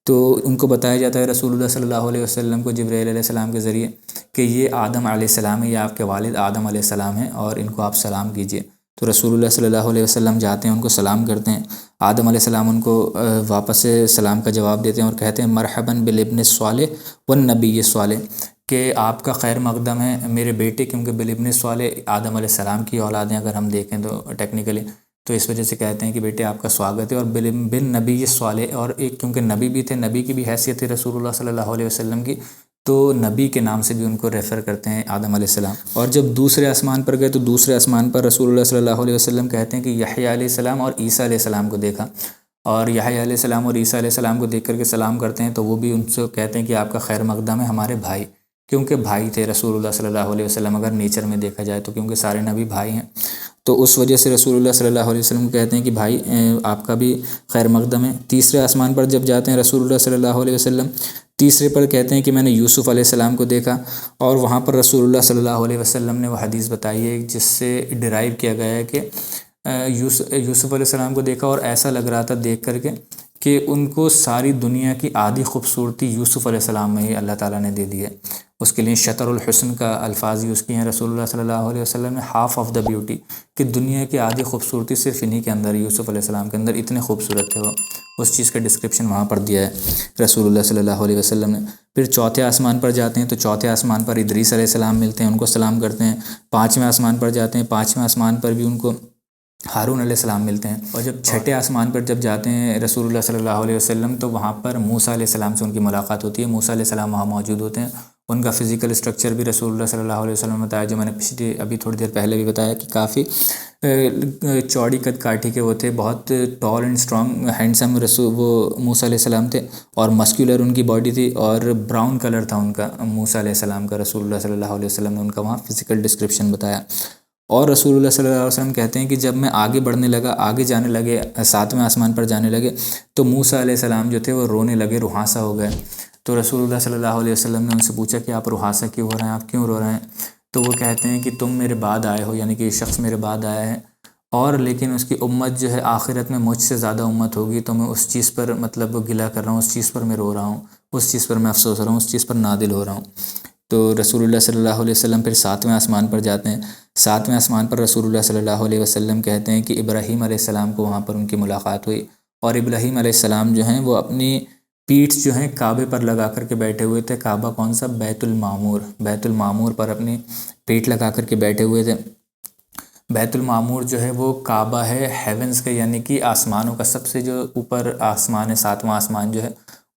تو ان کو بتایا جاتا ہے رسول اللہ صلی اللہ علیہ وسلم کو جبرائیل علیہ السلام کے ذریعے کہ یہ آدم علیہ السلام ہے، یہ آپ کے والد آدم علیہ السلام ہیں، اور ان کو آپ سلام کیجئے۔ تو رسول اللہ صلی اللہ علیہ وسلم جاتے ہیں، ان کو سلام کرتے ہیں۔ آدم علیہ السلام ان کو واپس سے سلام کا جواب دیتے ہیں اور کہتے ہیں مرحباً بالابن الصالح والنبی الصالح، کہ آپ کا خیر مقدم ہے میرے بیٹے، کیونکہ بالابن الصالح آدم علیہ السلام کی اولادیں اگر ہم دیکھیں تو ٹیکنیکلی، تو اس وجہ سے کہتے ہیں کہ بیٹے آپ کا سواگت ہے، اور بن نبی صالح، اور ایک کیونکہ نبی بھی تھے، نبی کی بھی حیثیت تھی رسول اللہ صلی اللہ علیہ وسلم کی، تو نبی کے نام سے بھی ان کو ریفر کرتے ہیں آدم علیہ السلام۔ اور جب دوسرے آسمان پر گئے تو دوسرے آسمان پر رسول اللہ صلی اللہ علیہ وسلم کہتے ہیں کہ یحییٰ علیہ السلام اور عیسیٰ علیہ السلام کو دیکھا، اور یحییٰ علیہ السلام اور عیسیٰ علیہ السلام کو دیکھ کر کے سلام کرتے ہیں، تو وہ بھی ان سے کہتے ہیں کہ آپ کا خیر مقدم ہے ہمارے بھائی، کیونکہ بھائی تھے رسول اللہ صلی اللہ علیہ وسلم اگر نیچر میں دیکھا جائے تو، کیونکہ سارے نبی بھائی ہیں، تو اس وجہ سے رسول اللہ صلی اللہ علیہ وسلم کو کہتے ہیں کہ بھائی آپ کا بھی خیر مقدم ہے۔ تیسرے آسمان پر جب جاتے ہیں رسول اللہ صلی اللہ علیہ وسلم، تیسرے پر کہتے ہیں کہ میں نے یوسف علیہ السلام کو دیکھا، اور وہاں پر رسول اللہ صلی اللہ علیہ وسلم نے وہ حدیث بتائی ہے جس سے ڈرائیو کیا گیا ہے کہ یوسف علیہ السلام کو دیکھا، اور ایسا لگ رہا تھا دیکھ کر کے کہ ان کو ساری دنیا کی آدھی خوبصورتی یوسف علیہ السلام میں ہی اللہ تعالیٰ نے دے دی ہے۔ اس کے لیے شطر الحسن کا الفاظ یوز کیے ہیں رسول اللہ صلی اللہ علیہ وسلم نے، ہاف آف دا بیوٹی، کہ دنیا کی آدھی خوبصورتی صرف انہی کے اندر، یوسف علیہ السلام کے اندر، اتنے خوبصورت تھے وہ، اس چیز کا ڈسکرپشن وہاں پر دیا ہے رسول اللہ صلی اللہ علیہ وسلم نے۔ پھر چوتھے آسمان پر جاتے ہیں تو چوتھے آسمان پر ادریس علیہ السلام ملتے ہیں، ان کو سلام کرتے ہیں۔ پانچویں آسمان پر جاتے ہیں، پانچویں آسمان پر بھی ان کو ہارون علیہ السلام ملتے ہیں، اور جب چھٹے آسمان پر جب جاتے ہیں رسول اللہ صلی اللہ علیہ وسلم تو وہاں پر موسیٰ علیہ السلام سے ان کی ملاقات ہوتی ہے، موسیٰ علیہ السلام وہاں موجود ہوتے ہیں۔ ان کا فزیکل اسٹرکچر بھی رسول اللہ صلی اللہ علیہ وسلم نے بتایا، جو میں نے ابھی تھوڑی دیر پہلے بھی بتایا کہ کافی چوڑی قد کاٹھی کے وہ تھے، بہت ٹال اینڈ اسٹرانگ ہینڈسم وہ موسیٰ علیہ السلام تھے، اور مسکولر ان کی باڈی تھی، اور براؤن کلر تھا ان کا موسیٰ علیہ السلام کا۔ رسول اللہ صلی اللہ علیہ وسلم نے ان کا وہاں فزیکل ڈسکرپشن بتایا۔ اور رسول اللہ صلی اللہ علیہ وسلم کہتے ہیں کہ جب میں آگے بڑھنے لگا، آگے جانے لگے، 7ویں آسمان پر جانے لگے، تو موسیٰ علیہ السلام جو تھے وہ رونے لگے، رہاسا ہو گئے۔ تو رسول اللہ صلی اللہ علیہ وسلم نے ان سے پوچھا کہ آپ رہاسا کیوں ہو رہے ہیں، آپ کیوں رو رہے ہیں؟ تو وہ کہتے ہیں کہ تم میرے بعد آئے ہو، یعنی کہ یہ شخص میرے بعد آیا ہے، اور لیکن اس کی امت جو ہے آخرت میں مجھ سے زیادہ امت ہوگی، تو میں اس چیز پر مطلب گلہ کر رہا ہوں، اس چیز پر میں رو رہا ہوں، اس چیز پر میں افسوس ہو رہا ہوں، اس چیز پر نادل ہو رہا ہوں۔ تو رسول اللہ صلی اللہ علیہ وسلم پھر 7ویں آسمان پر جاتے ہیں۔ 7ویں آسمان پر رسول اللہ صلی اللہ علیہ وسلم کہتے ہیں کہ ابراہیم علیہ السلام کو وہاں پر ان کی ملاقات ہوئی، اور ابراہیم علیہ السلام جو ہیں وہ اپنی پیٹھ جو ہیں کعبے پر لگا کر کے بیٹھے ہوئے تھے۔ کعبہ کون سا؟ بیت المعمور، بیت المعمور پر اپنی پیٹھ لگا کر کے بیٹھے ہوئے تھے۔ بیت المعمور جو ہے وہ کعبہ ہے ہیونز کا، یعنی کہ آسمانوں کا سب سے جو اوپر آسمان ہے، 7واں آسمان جو ہے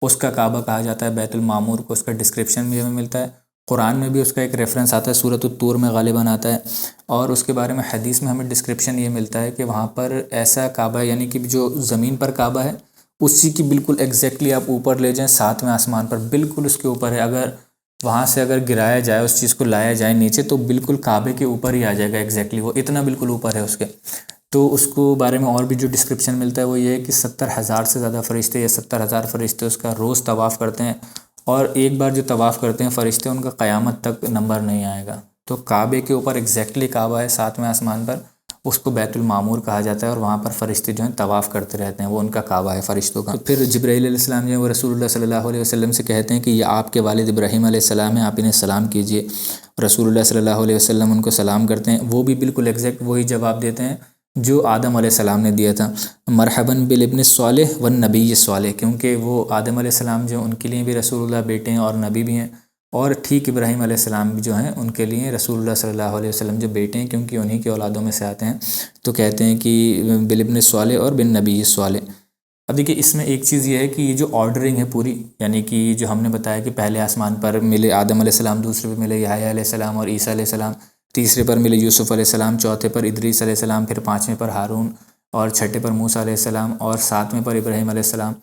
اس کا کعبہ کہا جاتا ہے بیت المعمور کو۔ اس کا ڈسکرپشن بھی ہمیں ملتا ہے، قرآن میں بھی اس کا ایک ریفرنس آتا ہے، سورۃ الطور میں غالباً آتا ہے، اور اس کے بارے میں حدیث میں ہمیں ڈسکرپشن یہ ملتا ہے کہ وہاں پر ایسا کعبہ ہے، یعنی کہ جو زمین پر کعبہ ہے اسی کی بالکل ایگزیکٹلی آپ اوپر لے جائیں، 7ویں آسمان پر بالکل اس کے اوپر ہے، اگر وہاں سے اگر گرایا جائے، اس چیز کو لایا جائے نیچے، تو بالکل کعبے کے اوپر ہی آ جائے گا ایگزیکٹلی، وہ اتنا بالکل اوپر ہے اس کے۔ تو اس کو بارے میں اور بھی جو ڈسکرپشن ملتا ہے وہ یہ ہے کہ 70,000 سے زیادہ فرشتے یا 70,000 فرشتے اس کا روز طواف کرتے ہیں، اور ایک بار جو طواف کرتے ہیں فرشتے ان کا قیامت تک نمبر نہیں آئے گا۔ تو کعبے کے اوپر ایگزیکٹلی کعبہ ہے 7ویں آسمان پر، اس کو بیت المعمور کہا جاتا ہے، اور وہاں پر فرشتے جو ہیں طواف کرتے رہتے ہیں، وہ ان کا کعبہ ہے فرشتوں کا۔ پھر جبرائیل علیہ السلام جو ہے وہ رسول اللہ صلی اللہ علیہ وسلم سے کہتے ہیں کہ یہ آپ کے والد ابراہیم علیہ السلام ہیں، آپ انہیں سلام کیجئے۔ رسول اللہ صلی اللہ علیہ وسلم ان کو سلام کرتے ہیں، وہ بھی بالکل ایگزیکٹ وہی جواب دیتے ہیں جو آدم علیہ السلام نے دیا تھا، مرحباً بالابن الصالح والنبی الصالح، کیونکہ وہ آدم علیہ السلام جو ان کے لیے بھی رسول اللہ بیٹے ہیں اور نبی بھی ہیں، اور ٹھیک ابراہیم علیہ السلام بھی جو ہیں ان کے لیے رسول اللہ صلی اللہ علیہ وسلم جو بیٹے ہیں، کیونکہ انہی کے اولادوں میں سے آتے ہیں، تو کہتے ہیں کہ بالابن الصالح اور بن نبی الصالح۔ اب دیکھیے اس میں ایک چیز یہ ہے کہ یہ جو آرڈرنگ ہے پوری، یعنی کہ جو ہم نے بتایا کہ پہلے آسمان پر ملے آدم علیہ السلام، دوسرے پہ ملے یحییٰ علیہ السلام اور عیسیٰ علیہ السلام، تیسرے پر ملے یوسف علیہ السلام، چوتھے پر ادریس علیہ السلام، پھر پانچویں پر ہارون، اور چھٹے پر موسیٰ علیہ السلام، اور ساتویں پر ابراہیم علیہ السلام۔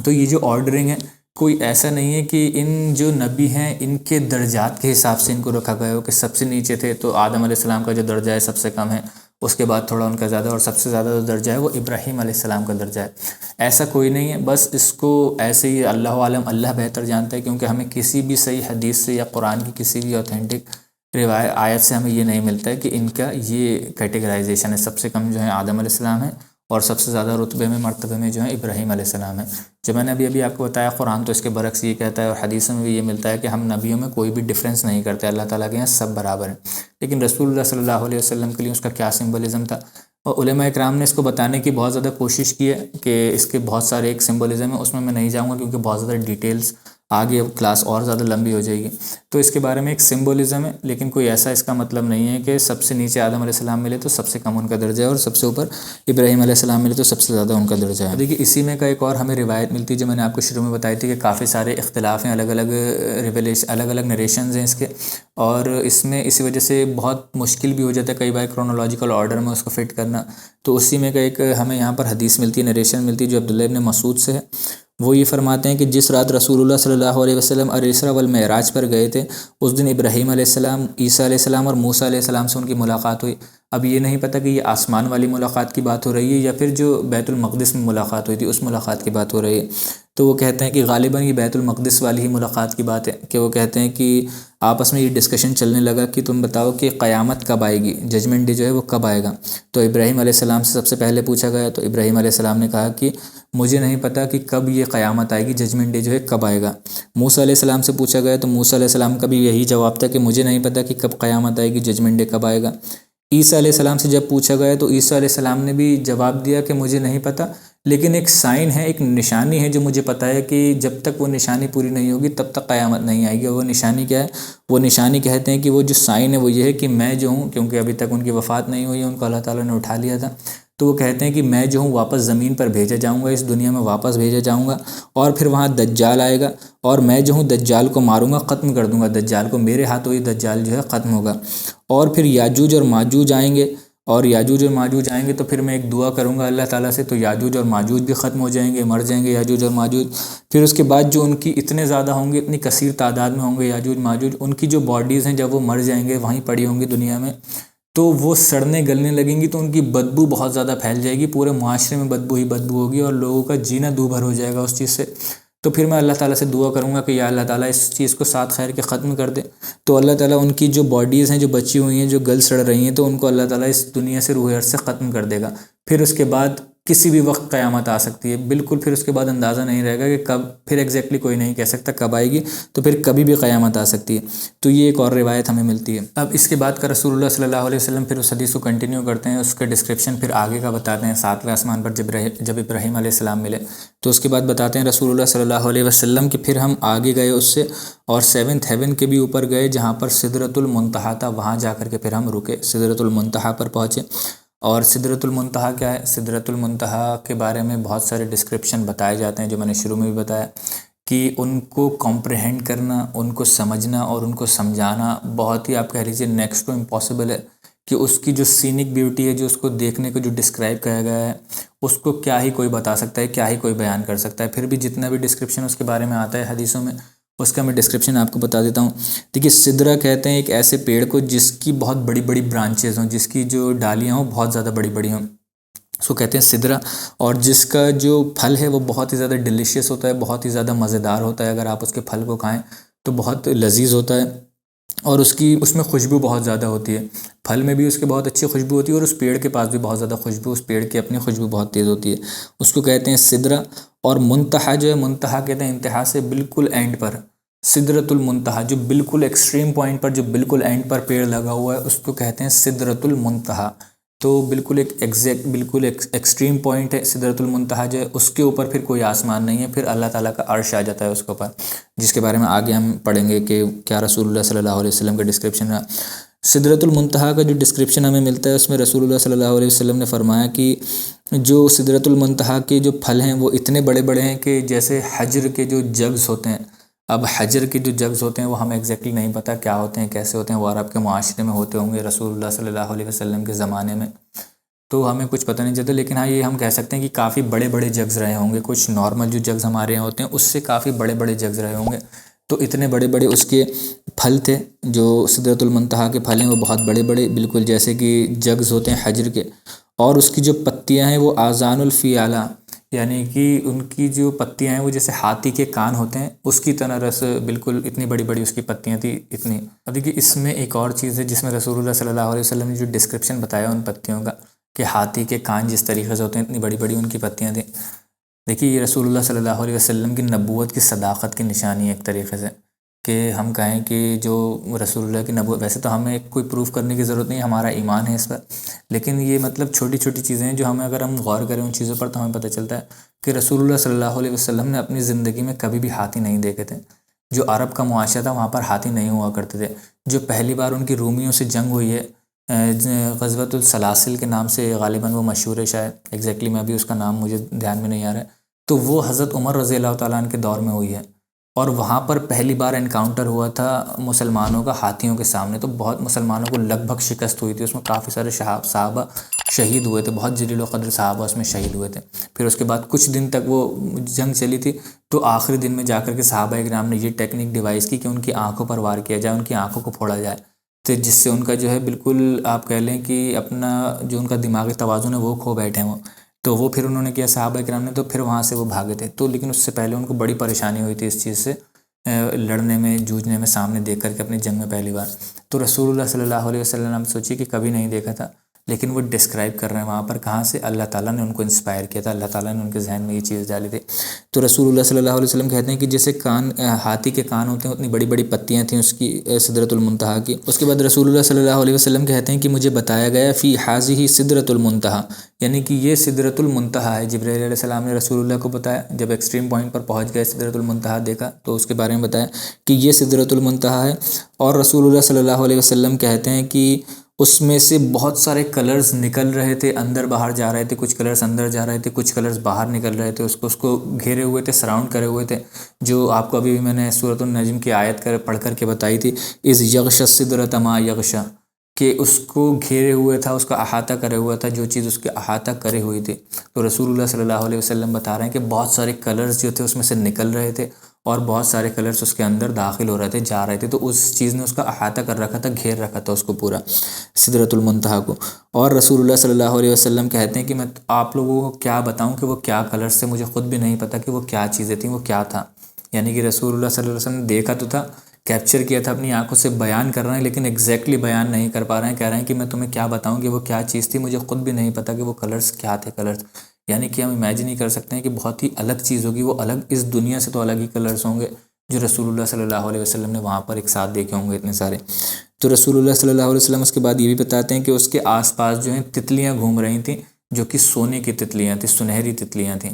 تو یہ جو آرڈرنگ ہے کوئی ایسا نہیں ہے کہ ان جو نبی ہیں ان کے درجات کے حساب سے ان کو رکھا گیا ہو کہ سب سے نیچے تھے تو آدم علیہ السلام کا جو درجہ ہے سب سے کم ہے، اس کے بعد تھوڑا ان کا زیادہ، اور سب سے زیادہ جو درجہ ہے وہ ابراہیم علیہ السلام کا درجہ ہے۔ ایسا کوئی نہیں ہے، بس اس کو ایسے ہی اللہ عالم، اللہ بہتر جانتا ہے، کیونکہ ہمیں کسی بھی صحیح حدیث سے یا قرآن کی کسی بھی اوتھینٹک روایت آیت سے ہمیں یہ نہیں ملتا ہے کہ ان کا یہ کیٹیگرائزیشن ہے، سب سے کم جو ہے آدم علیہ السلام ہے اور سب سے زیادہ رتبے میں مرتبے میں جو ہے ابراہیم علیہ السلام ہے۔ جب میں نے ابھی آپ کو بتایا قرآن تو اس کے برعکس یہ کہتا ہے، اور حدیثوں میں بھی یہ ملتا ہے کہ ہم نبیوں میں کوئی بھی ڈفرینس نہیں کرتے، اللہ تعالیٰ کے یہاں سب برابر ہیں۔ لیکن رسول اللہ صلی اللہ علیہ وسلم کے لیے اس کا کیا سمبلزم تھا، اور علماء اکرام نے اس کو بتانے کی بہت زیادہ کوشش کی ہے کہ اس کے بہت سارے ایک سمبلزم ہیں، اس میں نہیں جاؤں گا کیونکہ بہت زیادہ ڈیٹیلز آگے کلاس اور زیادہ لمبی ہو جائے گی۔ تو اس کے بارے میں ایک سمبولزم ہے، لیکن کوئی ایسا اس کا مطلب نہیں ہے کہ سب سے نیچے آدم علیہ السلام ملے تو سب سے کم ان کا درجہ ہے، اور سب سے اوپر ابراہیم علیہ السلام ملے تو سب سے زیادہ ان کا درجہ ہے۔ دیکھیے اسی میں کا ایک اور ہمیں روایت ملتی ہے جو میں نے آپ کو شروع میں بتائی تھی کہ کافی سارے اختلاف ہیں، الگ الگ نریشنز ہیں اس کے، اور اس میں اسی وجہ سے بہت مشکل بھی ہو جاتا ہے کئی بار کرونالوجیکل آرڈر میں اس کو فٹ کرنا۔ تو اسی میں کا ایک ہمیں یہاں پر حدیث ملتی ہے، نریشن ملتی ہے جو عبداللہ ابن مسعود سے ہے۔ وہ یہ فرماتے ہیں کہ جس رات رسول اللہ صلی اللہ علیہ وسلم الاسراء والمعراج پر گئے تھے، اس دن ابراہیم علیہ السلام، عیسیٰ علیہ السلام اور موسیٰ علیہ السلام سے ان کی ملاقات ہوئی۔ اب یہ نہیں پتہ کہ یہ آسمان والی ملاقات کی بات ہو رہی ہے یا پھر جو بیت المقدس میں ملاقات ہوئی تھی اس ملاقات کی بات ہو رہی ہے۔ تو وہ کہتے ہیں کہ غالباً یہ بیت المقدس والی ہی ملاقات کی بات ہے، کہ وہ کہتے ہیں کہ آپس میں یہ ڈسکشن چلنے لگا کہ تم بتاؤ کہ قیامت کب آئے گی، ججمنٹ ڈے جو ہے وہ کب آئے گا۔ تو ابراہیم علیہ السلام سے سب سے پہلے پوچھا گیا، تو ابراہیم علیہ السلام نے کہا کہ مجھے نہیں پتہ کہ کب یہ قیامت آئے گی، ججمنٹ ڈے جو ہے کب آئے گا۔ موسیٰ علیہ السلام سے پوچھا گیا تو موسیٰ علیہ السلام کا بھی یہی جواب تھا کہ مجھے نہیں پتہ کہ کب قیامت آئے گی، ججمنٹ ڈے کب آئے گا۔ عیسیٰ علیہ السلام سے جب پوچھا گیا تو عیسیٰ علیہ السلام نے بھی جواب دیا کہ مجھے نہیں پتہ، لیکن ایک سائن ہے، ایک نشانی ہے جو مجھے پتہ ہے کہ جب تک وہ نشانی پوری نہیں ہوگی تب تک قیامت نہیں آئے گی۔ اور وہ نشانی کیا ہے؟ وہ نشانی کہتے ہیں کہ وہ جو سائن ہے وہ یہ ہے کہ میں جو ہوں، کیونکہ ابھی تک ان کی وفات نہیں ہوئی ہے، ان کو اللہ تعالیٰ نے اٹھا لیا تھا، تو وہ کہتے ہیں کہ میں جو ہوں واپس زمین پر بھیجا جاؤں گا، اس دنیا میں واپس بھیجا جاؤں گا، اور پھر وہاں دجال آئے گا، اور میں جو ہوں دجال کو ماروں گا، ختم کر دوں گا دجال کو، میرے ہاتھوں ہی دجال جو ہے ختم ہوگا۔ اور پھر یاجوج اور ماجوج آئیں گے، اور یاجوج اور ماجوج آئیں گے تو پھر میں ایک دعا کروں گا اللہ تعالیٰ سے، تو یاجوج اور ماجوج بھی ختم ہو جائیں گے، مر جائیں گے یاجوج اور ماجوج۔ پھر اس کے بعد جو ان کی اتنے زیادہ ہوں گے، اتنی کثیر تعداد میں ہوں گے یاجوج ماجوج، ان کی جو باڈیز ہیں جب وہ مر جائیں گے وہیں پڑی ہوں گی دنیا میں، تو وہ سڑنے گلنے لگیں گی، تو ان کی بدبو بہت زیادہ پھیل جائے گی، پورے معاشرے میں بدبو ہی بدبو ہوگی اور لوگوں کا جینا دو بھر ہو جائے گا اس چیز سے۔ تو پھر میں اللہ تعالیٰ سے دعا کروں گا کہ یا اللہ تعالیٰ اس چیز کو ساتھ خیر کے ختم کر دے، تو اللہ تعالیٰ ان کی جو باڈیز ہیں جو بچی ہوئی ہیں، جو گل سڑ رہی ہیں، تو ان کو اللہ تعالیٰ اس دنیا سے روح ارض سے ختم کر دے گا۔ پھر اس کے بعد کسی بھی وقت قیامت آ سکتی ہے، بالکل پھر اس کے بعد اندازہ نہیں رہے گا کہ کب، پھر ایگزیکٹلی کوئی نہیں کہہ سکتا کب آئے گی، تو پھر کبھی بھی قیامت آ سکتی ہے۔ تو یہ ایک اور روایت ہمیں ملتی ہے۔ اب اس کے بعد کا رسول اللہ صلی اللہ علیہ وسلم پھر اس حدیث کو کنٹینیو کرتے ہیں، اس کا ڈسکرپشن پھر آگے کا بتاتے ہیں، ساتویں آسمان پر جب ابراہیم علیہ السلام ملے تو اس کے بعد بتاتے ہیں رسول اللہ صلی اللہ علیہ وسلم کہ پھر ہم آگے گئے اس سے، اور 7th ہیون کے بھی اوپر گئے جہاں پر سدرۃ المنتہا تھا، وہاں جا کر کے پھر ہم رکے، سدرۃ المنتہا پر پہنچے۔ اور سدرۃ المنتہا کیا ہے؟ سدرۃ المنتہا کے بارے میں بہت سارے ڈسکرپشن بتائے جاتے ہیں جو میں نے شروع میں بھی بتایا، کہ ان کو کمپریہینڈ کرنا، ان کو سمجھنا اور ان کو سمجھانا بہت ہی، آپ کہہ لیجیے نیکسٹ ٹو امپاسبل ہے، کہ اس کی جو سینک بیوٹی ہے، جو اس کو دیکھنے کو جو ڈسکرائب کیا گیا ہے، اس کو کیا ہی کوئی بتا سکتا ہے، کیا ہی کوئی بیان کر سکتا ہے۔ پھر بھی جتنا بھی ڈسکرپشن اس کے بارے میں آتا ہے حدیثوں میں، اس کا میں ڈسکرپشن آپ کو بتا دیتا ہوں۔ دیکھیے سدرہ کہتے ہیں ایک ایسے پیڑ کو جس کی بہت بڑی بڑی برانچز ہوں، جس کی جو ڈالیاں ہوں بہت زیادہ بڑی بڑی ہوں، اس کو کہتے ہیں سدرہ، اور جس کا جو پھل ہے وہ بہت ہی زیادہ ڈیلیشیس ہوتا ہے، بہت ہی زیادہ مزیدار ہوتا ہے، اگر آپ اس کے پھل کو کھائیں تو بہت لذیذ ہوتا ہے، اور اس میں خوشبو بہت زیادہ ہوتی ہے، پھل میں بھی اس کے بہت اچھی خوشبو ہوتی ہے، اور اس پیڑ کے پاس بھی بہت زیادہ خوشبو، اس پیڑ کی اپنی خوشبو بہت تیز ہوتی ہے، اس کو کہتے ہیں سدرہ۔ اور منتہا جو ہے، منتہا کہتے ہیں انتہا سے بالکل اینڈ پر، سدرۃ المنتہا جو بالکل ایکسٹریم پوائنٹ پر، جو بالکل اینڈ پر پیڑ لگا ہوا ہے، اس کو کہتے ہیں سدرۃ المنتہا۔ تو بالکل ایک ایگزیکٹ، بالکل ایکسٹریم پوائنٹ ہے سدرۃ المنتہا جو ہے، اس کے اوپر پھر کوئی آسمان نہیں ہے، پھر اللہ تعالیٰ کا عرش آ جاتا ہے اس کے اوپر، جس کے بارے میں آگے ہم پڑھیں گے کہ کیا رسول اللہ صلی اللہ علیہ وسلم کا ڈسکرپشن ہے۔ سدرۃ المنتہا کا جو ڈسکرپشن ہمیں ملتا ہے اس میں رسول اللہ صلی اللہ علیہ وسلم نے فرمایا کہ جو سدرۃ المنتہا کے جو پھل ہیں وہ اتنے بڑے بڑے ہیں کہ جیسے حجر کے جو جگز ہوتے ہیں. اب حجر کے جو جگز ہوتے ہیں وہ ہمیں ایگزیکٹلی نہیں پتہ کیا ہوتے ہیں کیسے ہوتے ہیں، وہ عرب کے معاشرے میں ہوتے ہوں گے رسول اللہ صلی اللہ علیہ وسلم کے زمانے میں، تو ہمیں کچھ پتہ نہیں چلتا. لیکن ہاں یہ ہم کہہ سکتے ہیں کہ کافی بڑے بڑے جگز رہے ہوں گے، کچھ نارمل جو جگز ہمارے یہاں ہوتے ہیں اس سے کافی بڑے بڑے جگز رہے ہوں گے. تو اتنے بڑے بڑے اس کے پھل تھے، جو سدرۃ المنتہا کے پھل ہیں وہ بہت بڑے بڑے بالکل جیسے کہ جگز ہوتے ہیں حجر کے، اور اس کی جو پتیاں ہیں وہ آذان الفیالہ، یعنی کہ ان کی جو پتیاں ہیں وہ جیسے ہاتھی کے کان ہوتے ہیں اس کی طرح رس بالکل اتنی بڑی بڑی اس کی پتیاں تھیں اتنی. اب دیکھیے اس میں ایک اور چیز ہے جس میں رسول اللہ صلی اللہ علیہ وسلم نے جو ڈسکرپشن بتایا ان پتیوں کا کہ ہاتھی کے کان جس طریقے سے ہوتے ہیں اتنی بڑی بڑی ان کی پتیاں تھیں. دیکھیے یہ رسول اللہ صلی اللہ علیہ وسلم کی نبوت کی صداقت کی نشانی ہے ایک طریقے سے، کہ ہم کہیں کہ جو رسول اللہ کی نبوت، ویسے تو ہمیں کوئی پروف کرنے کی ضرورت نہیں، ہمارا ایمان ہے اس پر، لیکن یہ مطلب چھوٹی چھوٹی چیزیں ہیں جو ہمیں اگر ہم غور کریں ان چیزوں پر تو ہمیں پتہ چلتا ہے کہ رسول اللہ صلی اللہ علیہ وسلم نے اپنی زندگی میں کبھی بھی ہاتھی نہیں دیکھے تھے. جو عرب کا معاشرہ تھا وہاں پر ہاتھی نہیں ہوا کرتے تھے. جو پہلی بار ان کی رومیوں سے جنگ ہوئی ہے غزوۃ السلاسل کے نام سے غالباً وہ مشہور ہے، شاید ایگزیکٹلی میں ابھی اس کا نام مجھے دھیان میں نہیں آ رہا ہے، تو وہ حضرت عمر رضی اللہ تعالیٰ عنہ کے دور میں ہوئی ہے، اور وہاں پر پہلی بار انکاؤنٹر ہوا تھا مسلمانوں کا ہاتھیوں کے سامنے. تو بہت مسلمانوں کو لگ بھگ شکست ہوئی تھی، اس میں کافی سارے صحابہ شہید ہوئے تھے، بہت جلیل و قدر صحابہ اس میں شہید ہوئے تھے. پھر اس کے بعد کچھ دن تک وہ جنگ چلی تھی، تو آخری دن میں جا کر کے صحابہ کرام نے یہ ٹیکنیک ڈیوائز کی کہ ان کی آنکھوں پر وار کیا جائے، ان کی آنکھوں کو پھوڑا جائے، تو جس سے ان کا جو ہے بالکل آپ کہہ لیں کہ اپنا جو ان کا دماغی توازن ہے وہ کھو بیٹھے وہ. تو وہ پھر انہوں نے کیا صحابہ کرام نے، تو پھر وہاں سے وہ بھاگے تھے. تو لیکن اس سے پہلے ان کو بڑی پریشانی ہوئی تھی اس چیز سے لڑنے میں، جوجھنے میں، سامنے دیکھ کر کے اپنی جنگ میں پہلی بار. تو رسول اللہ صلی اللہ علیہ وسلم ہم سوچیے کہ کبھی نہیں دیکھا تھا، لیکن وہ ڈسکرائب کر رہے ہیں وہاں پر کہاں سے اللہ تعالیٰ نے ان کو انسپائر کیا تھا، اللہ تعالیٰ نے ان کے ذہن میں یہ چیز ڈالی تھی. تو رسول اللہ صلی اللہ علیہ وسلم کہتے ہیں کہ جیسے کان ہاتھی کے کان ہوتے ہیں اتنی بڑی بڑی پتیاں تھیں اس کی سدرۃ المنتہا کی. اس کے بعد رسول اللہ صلی اللہ علیہ وسلم کہتے ہیں کہ مجھے بتایا گیا فی حاذہ سدرۃ المنتہا، یعنی کہ یہ سدرۃ المنتہا ہے. جبرائیل علیہ السلام نے رسول اللہ کو بتایا، جب ایکسٹریم پوائنٹ پر پہنچ گئے سدرۃ المنتہا دیکھا تو اس کے بارے میں بتایا کہ یہ سدرۃ المنتہا ہے. اور رسول اللہ صلی اللہ علیہ وسلم کہتے ہیں کہ اس میں سے بہت سارے کلرز نکل رہے تھے، اندر باہر جا رہے تھے، کچھ کلرز اندر جا رہے تھے، کچھ کلرز باہر نکل رہے تھے، اس کو گھیرے ہوئے تھے، سراؤنڈ کرے ہوئے تھے. جو آپ کو ابھی بھی میں نے سورۃ النجم کی آیت پڑھ کر کے بتائی تھی، اذ یغشی السدرۃ ما یغشی، کہ اس کو گھیرے ہوئے تھا، اس کا احاطہ کرے ہوا تھا جو چیز اس کے احاطہ کرے ہوئی تھی. تو رسول اللہ صلی اللہ علیہ وسلم بتا رہے ہیں کہ بہت سارے کلرز جو تھے اس میں سے نکل رہے تھے، اور بہت سارے کلرز اس کے اندر داخل ہو رہے تھے، جا رہے تھے. تو اس چیز نے اس کا احاطہ کر رکھا تھا، گھیر رکھا تھا اس کو پورا سدرۃ المنتہا کو. اور رسول اللہ صلی اللہ علیہ وسلم کہتے ہیں کہ میں آپ لوگوں کو کیا بتاؤں کہ وہ کیا کلرز سے، مجھے خود بھی نہیں پتہ کہ وہ کیا چیزیں تھیں، وہ کیا تھا. یعنی کہ رسول اللہ صلی اللہ علیہ وسلم نے دیکھا تو تھا، کیپچر کیا تھا اپنی آنکھوں سے، بیان کر رہے ہیں لیکن ایگزیکٹلی بیان نہیں کر پا رہے ہیں. کہہ رہے ہیں کہ میں تمہیں کیا بتاؤں کہ وہ کیا چیز تھی، مجھے خود بھی نہیں پتہ کہ وہ کلرز کیا تھے. کلرز یعنی کہ ہم امیجن ہی کر سکتے ہیں کہ بہت ہی الگ چیز ہوگی، وہ الگ اس دنیا سے تو الگ ہی کلرز ہوں گے جو رسول اللہ صلی اللہ علیہ وسلم نے وہاں پر ایک ساتھ دیکھے ہوں گے اتنے سارے. تو رسول اللہ صلی اللہ علیہ وسلم اس کے بعد یہ بھی بتاتے ہیں کہ اس کے آس پاس جو ہیں تتلیاں گھوم رہی تھیں، جو کہ سونے کی تتلیاں تھیں، سنہری تتلیاں تھیں.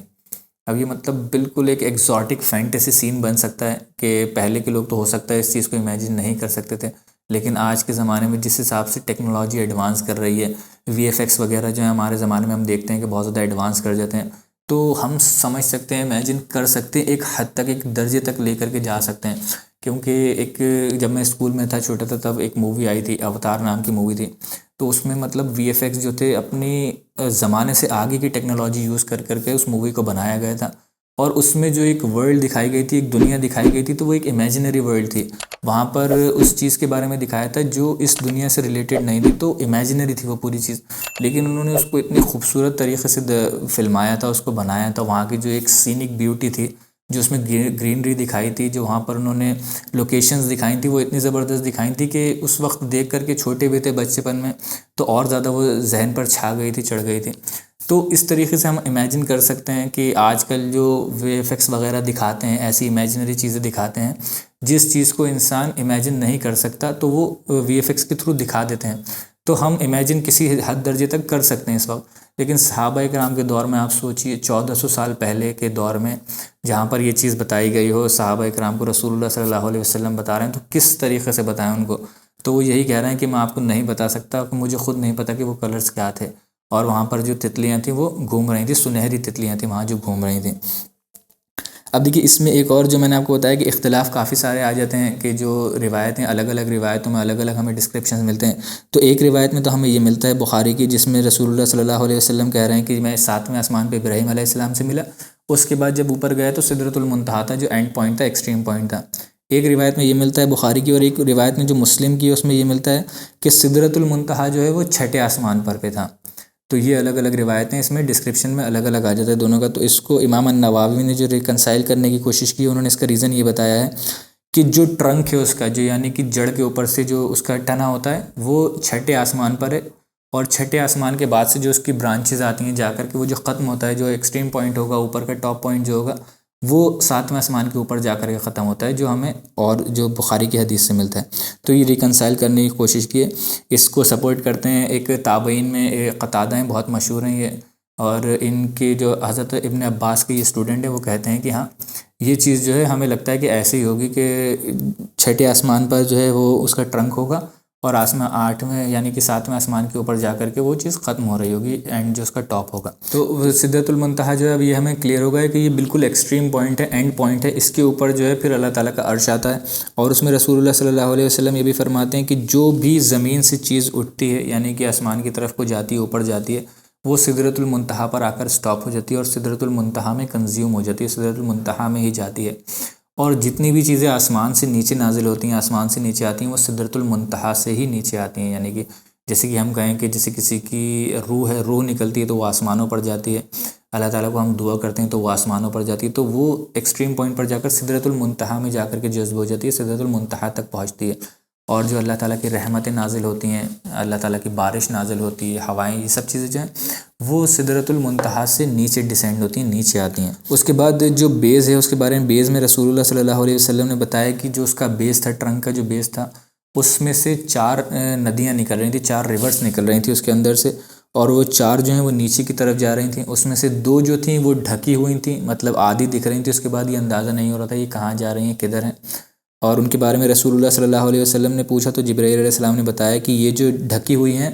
اب یہ مطلب بالکل ایک ایگزاٹک فینٹیسی سین بن سکتا ہے کہ پہلے کے لوگ تو ہو سکتا ہے اس چیز کو امیجن نہیں کر سکتے تھے، لیکن آج کے زمانے میں جس حساب سے ٹیکنالوجی ایڈوانس کر رہی ہے، وی ایف ایکس وغیرہ جو ہے ہمارے زمانے میں ہم دیکھتے ہیں کہ بہت زیادہ ایڈوانس کر جاتے ہیں، تو ہم سمجھ سکتے ہیں، امیجن کر سکتے ہیں، ایک حد تک، ایک درجے تک لے کر کے جا سکتے ہیں. کیونکہ ایک جب میں اسکول میں تھا، چھوٹا تھا، تب ایک مووی آئی تھی، اوتار نام کی مووی تھی. تو اس میں مطلب وی ایف ایکس جو تھے اپنی زمانے سے آگے کی ٹیکنالوجی یوز کر کر کے اس مووی کو بنایا گیا تھا. اور اس میں جو ایک ورلڈ دکھائی گئی تھی، ایک دنیا دکھائی گئی تھی، تو وہ ایک امیجنری ورلڈ تھی. وہاں پر اس چیز کے بارے میں دکھایا تھا جو اس دنیا سے ریلیٹڈ نہیں تھی، تو امیجنری تھی وہ پوری چیز. لیکن انہوں نے اس کو اتنی خوبصورت طریقے سے فلمایا تھا، اس کو بنایا تھا. وہاں کی جو ایک سینک بیوٹی تھی، جو اس میں گرینری دکھائی تھی، جو وہاں پر انہوں نے لوکیشنز دکھائی تھیں، وہ اتنی زبردست دکھائی تھی کہ اس وقت دیکھ کر کے چھوٹے بھی تھے بچپن میں، تو اور زیادہ وہ ذہن پر چھا گئی تھی، چڑھ گئی تھی. تو اس طریقے سے ہم امیجن کر سکتے ہیں کہ آج کل جو وی ایف ایکس وغیرہ دکھاتے ہیں، ایسی امیجنری چیزیں دکھاتے ہیں جس چیز کو انسان امیجن نہیں کر سکتا، تو وہ وی ایف ایکس کے تھرو دکھا دیتے ہیں. تو ہم امیجن کسی حد درجے تک کر سکتے ہیں اس وقت. لیکن صحابہ کرام کے دور میں آپ سوچئے 1400 سال پہلے کے دور میں جہاں پر یہ چیز بتائی گئی ہو، صحابہ کرام کو رسول اللہ صلی اللہ علیہ وسلم بتا رہے ہیں، تو کس طریقے سے بتائیں ان کو. تو وہ یہی کہہ رہے ہیں کہ میں آپ کو نہیں بتا سکتا، کہ مجھے خود نہیں پتا کہ وہ کلرز کیا تھے، اور وہاں پر جو تتلیاں تھیں وہ گھوم رہی تھیں، سنہری تتلیاں تھیں وہاں جو گھوم رہی تھیں۔ اب دیکھیے اس میں ایک اور جو میں نے آپ کو بتایا کہ اختلاف کافی سارے آ جاتے ہیں، کہ جو روایتیں الگ الگ روایتوں میں الگ الگ ہمیں ڈسکرپشنز ملتے ہیں۔ تو ایک روایت میں تو ہمیں یہ ملتا ہے بخاری کی، جس میں رسول اللہ صلی اللہ علیہ وسلم کہہ رہے ہیں کہ میں 7ویں آسمان پہ ابراہیم علیہ السلام سے ملا، اس کے بعد جب اوپر گیا تو سدرۃ المنتہا تھا، جو اینڈ پوائنٹ تھا، ایکسٹریم پوائنٹ تھا۔ ایک روایت میں یہ ملتا ہے بخاری کی، اور ایک روایت میں جو مسلم کی اس میں یہ ملتا ہے کہ سدرۃ المنتہا جو ہے وہ 6ٹھے آسمان پر پہ تھا۔ تو یہ الگ الگ روایتیں اس میں ڈسکرپشن میں الگ الگ آ جاتا ہے دونوں کا۔ تو اس کو امام النووی نے جو ریکنسائل کرنے کی کوشش کی، انہوں نے اس کا ریزن یہ بتایا ہے کہ جو ٹرنک ہے اس کا، جو یعنی کہ جڑ کے اوپر سے جو اس کا تنا ہوتا ہے وہ 6ٹھے آسمان پر ہے، اور 6ٹھے آسمان کے بعد سے جو اس کی برانچز آتی ہیں جا کر کے وہ جو ختم ہوتا ہے، جو ایکسٹریم پوائنٹ ہوگا اوپر کا ٹاپ پوائنٹ جو ہوگا وہ 7ویں آسمان کے اوپر جا کر کے ختم ہوتا ہے، جو ہمیں اور جو بخاری کی حدیث سے ملتا ہے۔ تو یہ ریکنسائل کرنے کی کوشش کی ہے۔ اس کو سپورٹ کرتے ہیں ایک تابعین میں ایک قتادہ ہیں، بہت مشہور ہیں یہ، اور ان کے جو حضرت ابن عباس کے یہ اسٹوڈنٹ ہیں، وہ کہتے ہیں کہ ہاں یہ چیز جو ہے ہمیں لگتا ہے کہ ایسے ہی ہوگی کہ 6ٹھے آسمان پر جو ہے وہ اس کا ٹرنک ہوگا، اور آسمان 8ویں یعنی کہ 7ویں آسمان کے اوپر جا کر کے وہ چیز ختم ہو رہی ہوگی، اینڈ جو اس کا ٹاپ ہوگا۔ تو سدرۃ المنتہا جو ہے اب یہ ہمیں کلیئر ہوگا ہے کہ یہ بالکل ایکسٹریم پوائنٹ ہے، اینڈ پوائنٹ ہے، اس کے اوپر جو ہے پھر اللہ تعالیٰ کا عرش آتا ہے، اور اس میں رسول اللہ صلی اللہ علیہ وسلم یہ بھی فرماتے ہیں کہ جو بھی زمین سے چیز اٹھتی ہے، یعنی کہ آسمان کی طرف کو جاتی ہے، اوپر جاتی ہے، وہ سدرۃ المنتہا پر آ کر سٹاپ ہو جاتی ہے، اور سدرۃ المنتہا میں کنزیوم ہو جاتی ہے، سدرۃ المنتہا میں ہی جاتی ہے۔ اور جتنی بھی چیزیں آسمان سے نیچے نازل ہوتی ہیں، آسمان سے نیچے آتی ہیں، وہ سدرۃ المنتہا سے ہی نیچے آتی ہیں، یعنی کہ جیسے کہ ہم کہیں کہ جیسے کسی کی روح ہے، روح نکلتی ہے تو وہ آسمانوں پر جاتی ہے، اللہ تعالیٰ کو ہم دعا کرتے ہیں تو وہ آسمانوں پر جاتی ہے، تو وہ ایکسٹریم پوائنٹ پر جا کر سدرۃ المنتہا میں جا کر کے جذب ہو جاتی ہے، سدرۃ المنتہا تک پہنچتی ہے، اور جو اللہ تعالیٰ کی رحمتیں نازل ہوتی ہیں، اللہ تعالیٰ کی بارش نازل ہوتی ہے، ہوائیں، یہ سب چیزیں جو ہیں وہ سدرۃ المنتہا سے نیچے ڈیسینڈ ہوتی ہیں، نیچے آتی ہیں۔ اس کے بعد جو بیز ہے، اس کے بارے میں بیز میں رسول اللہ صلی اللہ علیہ وسلم نے بتایا کہ جو اس کا بیز تھا، ٹرنک کا جو بیز تھا، اس میں سے 4 ندیاں نکل رہی تھیں، 4 ریورس نکل رہی تھیں اس کے اندر سے، اور وہ 4 جو ہیں وہ نیچے کی طرف جا رہی تھیں۔ اس میں سے 2 جو تھیں وہ ڈھکی ہوئی تھیں، مطلب آدھی دکھ رہی تھیں، اس کے بعد یہ اندازہ نہیں ہو رہا تھا یہ کہاں جا رہی ہیں، کدھر ہیں، اور ان کے بارے میں رسول اللہ صلی اللہ علیہ وسلم نے پوچھا تو جبرائیل علیہ السلام نے بتایا کہ یہ جو ڈھکی ہوئی ہیں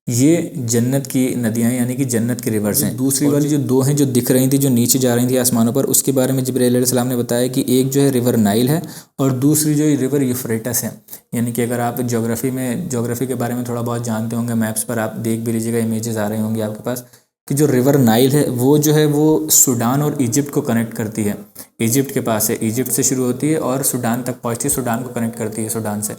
یہ جنت کی ندیاں ہیں، یعنی کہ جنت کے ریورز ہیں۔ دوسری والی جو 2 ہیں جو دکھ رہی تھیں، جو نیچے جا رہی تھیں آسمانوں پر، اس کے بارے میں جبرائیل علیہ السلام نے بتایا کہ ایک جو ہے ریور نائل ہے، اور دوسری جو ریور یوفریٹس ہے، یعنی کہ اگر آپ جغرافی کے بارے میں تھوڑا بہت جانتے ہوں گے، میپس پر آپ دیکھ بھی لیجیے گا، امیجز آ رہے ہوں گے آپ کے پاس، کہ جو ریور نائل ہے وہ جو ہے وہ سوڈان اور ایجپٹ کو کنیکٹ کرتی ہے، ایجپٹ کے پاس ہے، ایجپٹ سے شروع ہوتی ہے اور سوڈان تک پہنچتی ہے، سوڈان کو کنیکٹ کرتی ہے سوڈان سے،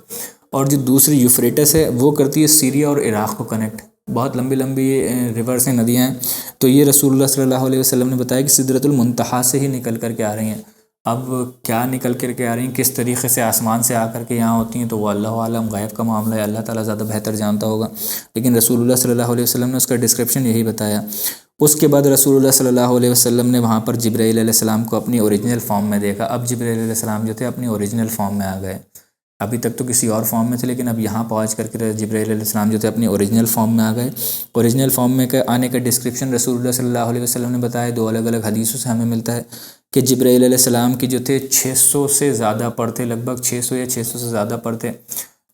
اور جو دوسری یوفریٹس ہے وہ کرتی ہے سیریا اور عراق کو کنیکٹ۔ بہت لمبی لمبی ریورس ہیں، ندیاں ہیں۔ تو یہ رسول اللہ صلی اللہ علیہ وسلم نے بتایا کہ سدرۃ المنتہا سے ہی نکل کر کے آ رہی ہیں۔ اب کیا نکل کر کے آ رہی ہیں، کس طریقے سے آسمان سے آ کر کے یہاں ہوتی ہیں، تو وہ اللہ عالم، غیب کا معاملہ ہے، اللہ تعالیٰ زیادہ بہتر جانتا ہوگا، لیکن رسول اللہ صلی اللہ علیہ وسلم نے اس کا ڈسکرپشن یہی بتایا۔ اس کے بعد رسول اللہ صلی اللہ علیہ وسلم نے وہاں پر جبرائیل علیہ السلام کو اپنی اوریجنل فارم میں دیکھا۔ اب جبرائیل علیہ السلام جو تھے اپنی اوریجنل فارم میں آ گئے، ابھی تک تو کسی اور فارم میں تھے، لیکن اب یہاں پہنچ کر کے جبرائیل علیہ السلام جو تھے اپنی اوریجنل فارم میں آ گئے۔ اوریجنل فارم میں آنے کا ڈسکرپشن رسول اللہ صلی اللہ علیہ وسلم نے بتایا، 2 الگ الگ حدیثوں سے ہمیں ملتا ہے کہ جبرائیل علیہ السلام کی جو تھے 600 سے زیادہ پر تھے، لگ بھگ 600 یا 600 سے زیادہ پر تھے۔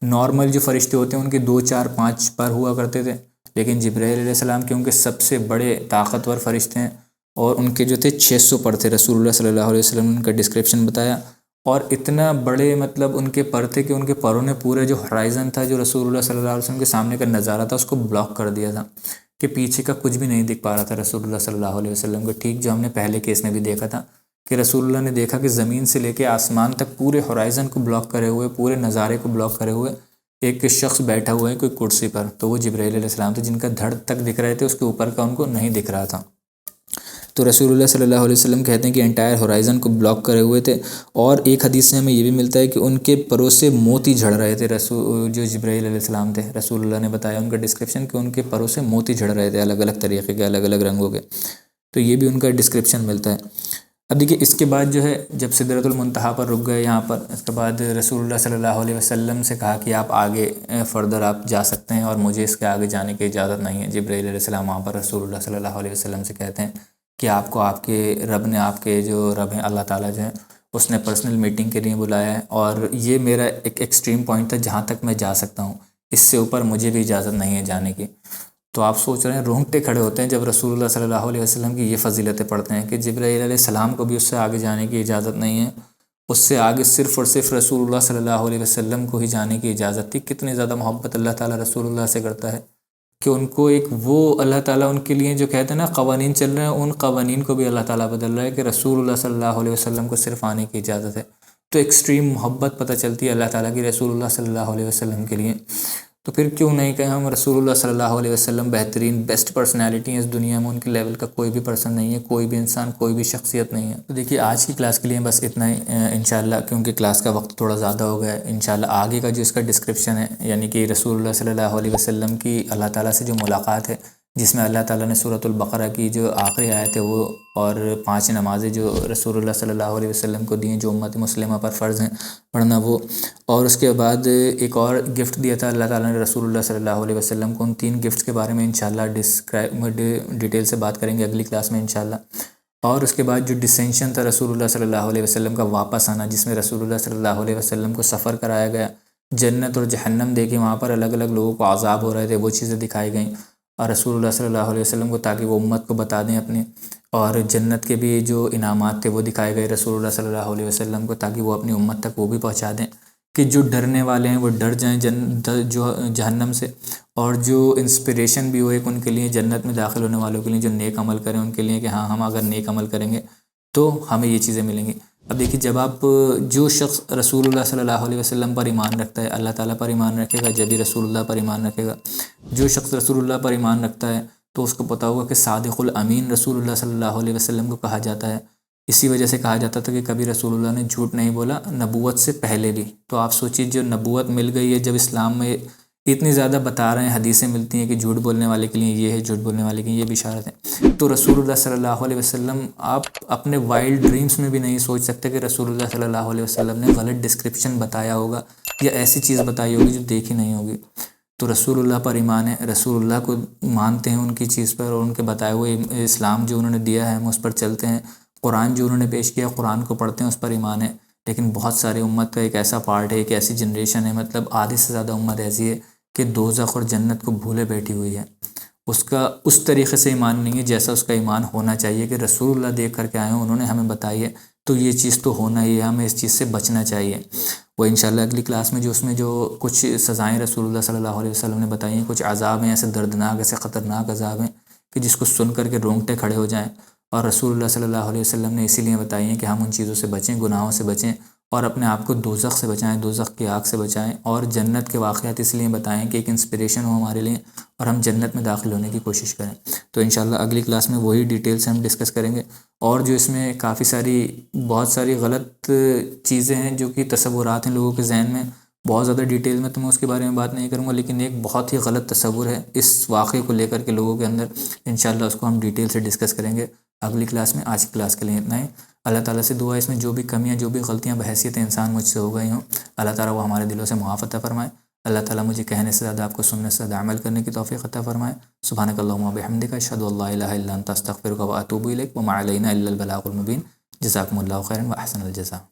نارمل جو فرشتے ہوتے ہیں ان کے 2 4 5 پر ہوا کرتے تھے، لیکن جبرائیل علیہ السلام کیونکہ سب سے بڑے طاقتور فرشتے ہیں، اور ان کے جو تھے 600 پر تھے، رسول اللہ صلی اللہ علیہ وسلم نے ان کا ڈسکرپشن بتایا، اور اتنا بڑے مطلب ان کے پر تھے کہ ان کے پروں نے پورے جو ہرائزن تھا، جو رسول اللہ صلی اللہ علیہ وسلم کے سامنے کا نظارہ تھا، اس کو بلاک کر دیا تھا، کہ پیچھے کا کچھ بھی نہیں دکھ پا رہا تھا رسول اللہ صلی اللہ علیہ وسلم کو۔ ٹھیک جو ہم نے پہلے کیس میں بھی دیکھا تھا کہ رسول اللہ نے دیکھا کہ زمین سے لے کے آسمان تک پورے ہرائزن کو بلاک کرے ہوئے، پورے نظارے کو بلاک کرے ہوئے ایک شخص بیٹھا ہوا ہے کوئی کرسی پر، تو وہ جبرائیل علیہ السلام تھے، جن کا دھڑ تک دکھ رہے تھے، اس کے اوپر کا ان کو نہیں دکھ رہا تھا۔ تو رسول اللہ صلی اللہ علیہ وسلم کہتے ہیں کہ انٹائر ہورائزن کو بلاک کرے ہوئے تھے، اور ایک حدیث سے ہمیں یہ بھی ملتا ہے کہ ان کے پروں سے موتی جھڑ رہے تھے، جو جبرائیل علیہ السلام تھے، رسول اللہ نے بتایا ان کا ڈسکرپشن کہ ان کے پروں سے موتی جھڑ رہے تھے، الگ الگ طریقے کے، الگ الگ رنگوں کے، تو یہ بھی ان کا ڈسکرپشن ملتا ہے۔ اب دیکھیے اس کے بعد جو ہے جب سدرۃ المنتہا پر رک گئے یہاں پر، اس کے بعد رسول اللہ صلی اللہ علیہ وسلم سے کہا کہ آپ آگے فردر آپ جا سکتے ہیں، اور مجھے اس کے آگے جانے کی اجازت نہیں ہے۔ جبرائیل علیہ السلام وہاں پر رسول اللہ صلی اللہ علیہ وسلم سے کہتے ہیں کہ آپ کو آپ کے رب نے، آپ کے جو رب ہیں اللہ تعالیٰ جو ہیں، اس نے پرسنل میٹنگ کے لیے بلایا ہے، اور یہ میرا ایک ایکسٹریم پوائنٹ تھا جہاں تک میں جا سکتا ہوں، اس سے اوپر مجھے بھی اجازت نہیں ہے جانے کی۔ تو آپ سوچ رہے ہیں رونگٹے کھڑے ہوتے ہیں جب رسول اللہ صلی اللہ علیہ وسلم کی یہ فضیلتیں پڑھتے ہیں کہ جبرائیل علیہ السلام کو بھی اس سے آگے جانے کی اجازت نہیں ہے، اس سے آگے صرف اور صرف رسول اللہ صلی اللہ علیہ وسلم کو ہی جانے کی اجازت تھی۔ کتنی زیادہ محبت اللہ تعالیٰ رسول اللہ سے کرتا ہے کہ ان کو ایک وہ اللہ تعالیٰ ان کے لیے جو کہتے ہیں نا قوانین چل رہے ہیں، ان قوانین کو بھی اللہ تعالیٰ بدل رہا ہے کہ رسول اللہ صلی اللہ علیہ وسلم کو صرف آنے کی اجازت ہے۔ تو ایکسٹریم محبت پتہ چلتی ہے اللہ تعالیٰ کی رسول اللہ صلی اللہ علیہ وسلم کے لیے۔ تو پھر کیوں نہیں کہ ہم رسول اللہ صلی اللہ علیہ وسلم بہترین بیسٹ پرسنالٹی ہیں اس دنیا میں، ان کے لیول کا کوئی بھی پرسن نہیں ہے، کوئی بھی انسان، کوئی بھی شخصیت نہیں ہے۔ تو دیکھیے آج کی کلاس کے لیے بس اتنا ہی انشاءاللہ، کیونکہ کلاس کا وقت تھوڑا زیادہ ہو گیا ہے۔ انشاءاللہ آگے کا جو اس کا ڈسکرپشن ہے، یعنی کہ رسول اللہ صلی اللہ علیہ وسلم کی اللہ تعالیٰ سے جو ملاقات ہے، جس میں اللہ تعالیٰ نے سورۃ البقرہ کی جو آخری آیت ہے وہ، اور 5 نمازیں جو رسول اللہ صلی اللہ علیہ وسلم کو دی ہیں جو امت مسلمہ پر فرض ہیں پڑھنا، وہ، اور اس کے بعد ایک اور گفٹ دیا تھا اللہ تعالیٰ نے رسول اللہ صلی اللہ علیہ وسلم کو۔ ان 3 گفٹس کے بارے میں انشاءاللہ ڈیٹیل سے بات کریں گے اگلی کلاس میں انشاءاللہ۔ اور اس کے بعد جو ڈسینشن تھا رسول اللہ صلی اللہ علیہ وسلم کا واپس آنا، جس میں رسول اللہ صلی اللہ علیہ وسلم کو سفر کرایا گیا، جنت اور جہنم دیکھی، وہاں پر الگ الگ لوگوں کو عذاب ہو رہے تھے، وہ چیزیں دکھائی گئیں، اور رسول اللہ صلی اللہ علیہ وسلم کو تاکہ وہ امت کو بتا دیں اپنے، اور جنت کے بھی جو انعامات تھے وہ دکھائے گئے رسول اللہ صلی اللہ علیہ وسلم کو تاکہ وہ اپنی امت تک وہ بھی پہنچا دیں کہ جو ڈرنے والے ہیں وہ ڈر جائیں جو جہنم سے، اور جو انسپریشن بھی ہو ایک ان کے لیے جنت میں داخل ہونے والوں کے لیے جو نیک عمل کریں ان کے لیے کہ ہاں ہم اگر نیک عمل کریں گے تو ہمیں یہ چیزیں ملیں گی۔ اب دیکھیے جب آپ جو شخص رسول اللہ صلی اللہ علیہ وسلم پر ایمان رکھتا ہے، اللہ تعالیٰ پر ایمان رکھے گا، جبھی رسول اللہ پر ایمان رکھے گا۔ جو شخص رسول اللہ پر ایمان رکھتا ہے تو اس کو پتہ ہوگا کہ صادق الامین رسول اللہ صلی اللہ علیہ وسلم کو کہا جاتا ہے۔ اسی وجہ سے کہا جاتا تھا کہ کبھی رسول اللہ نے جھوٹ نہیں بولا نبوت سے پہلے بھی۔ تو آپ سوچیے جو نبوت مل گئی ہے، جب اسلام میں اتنی زیادہ بتا رہے ہیں، حدیثیں ملتی ہیں کہ جھوٹ بولنے والے کے لیے یہ ہے، جھوٹ بولنے والے کے لیے یہ بشارت ہے، تو رسول اللہ صلی اللہ علیہ وسلم آپ اپنے وائلڈ ڈریمز میں بھی نہیں سوچ سکتے کہ رسول اللہ صلی اللہ علیہ وسلم نے غلط ڈسکرپشن بتایا ہوگا یا ایسی چیز بتائی ہوگی جو دیکھی نہیں ہوگی۔ تو رسول اللہ پر ایمان ہے، رسول اللہ کو مانتے ہیں ان کی چیز پر، اور ان کے بتائے ہوئے اسلام جو انہوں نے دیا ہے ہم اس پر چلتے ہیں، قرآن جو انہوں نے پیش کیا قرآن کو پڑھتے ہیں، اس پر ایمان ہے۔ لیکن بہت سارے امت کا ایک ایسا پارٹ ہے، ایک ایسی جنریشن ہے، مطلب آدھے سے زیادہ امت ایسی ہے کہ دوزخ اور جنت کو بھولے بیٹھی ہوئی ہے، اس کا اس طریقے سے ایمان نہیں ہے جیسا اس کا ایمان ہونا چاہیے کہ رسول اللہ دیکھ کر کے آئے ہیں، انہوں نے ہمیں بتائی ہے تو یہ چیز تو ہونا ہی ہے، ہمیں اس چیز سے بچنا چاہیے۔ وہ انشاءاللہ اگلی کلاس میں جو اس میں جو کچھ سزائیں رسول اللہ صلی اللہ علیہ وسلم نے بتائی ہیں، کچھ عذاب ہیں ایسے دردناک، ایسے خطرناک عذاب ہیں کہ جس کو سن کر کے رونگٹے کھڑے ہو جائیں، اور رسول اللہ صلی اللہ علیہ وسلم نے اسی لیے بتائی ہیں کہ ہم ان چیزوں سے بچیں، گناہوں سے بچیں، اور اپنے آپ کو دوزخ سے بچائیں، دوزخ کی آگ سے بچائیں، اور جنت کے واقعات اس لیے بتائیں کہ ایک انسپریشن ہو ہمارے لیے اور ہم جنت میں داخل ہونے کی کوشش کریں۔ تو انشاءاللہ اگلی کلاس میں وہی ڈیٹیل سے ہم ڈسکس کریں گے، اور جو اس میں کافی ساری بہت ساری غلط چیزیں ہیں جو کہ تصورات ہیں لوگوں کے ذہن میں، بہت زیادہ ڈیٹیل میں تو میں اس کے بارے میں بات نہیں کروں گا، لیکن ایک بہت ہی غلط تصور ہے اس واقعے کو لے کر کے لوگوں کے اندر، انشاءاللہ اس کو ہم ڈیٹیل سے ڈسکس کریں گے اگلی کلاس میں۔ آج کی کلاس کے لیے اتنا ہی۔ اللہ تعالیٰ سے دعا ہے اس میں جو بھی کمیاں، جو بھی غلطیاں بحیثیت انسان مجھ سے ہو گئی ہوں، اللہ تعالیٰ وہ ہمارے دلوں سے معاف عطا فرمائے۔ اللہ تعالیٰ مجھے کہنے سے زیادہ آپ کو سننے سے زیادہ عمل کرنے کی توفیق عطا فرمائے۔ سبحانک اللہم و بحمدک، اشہد ان لا الہ الا انت، استغفرک و اتوب الیک، وما علینا الا البلاغ المبین۔ جزاکم اللہ خیرا و احسن الجزاء۔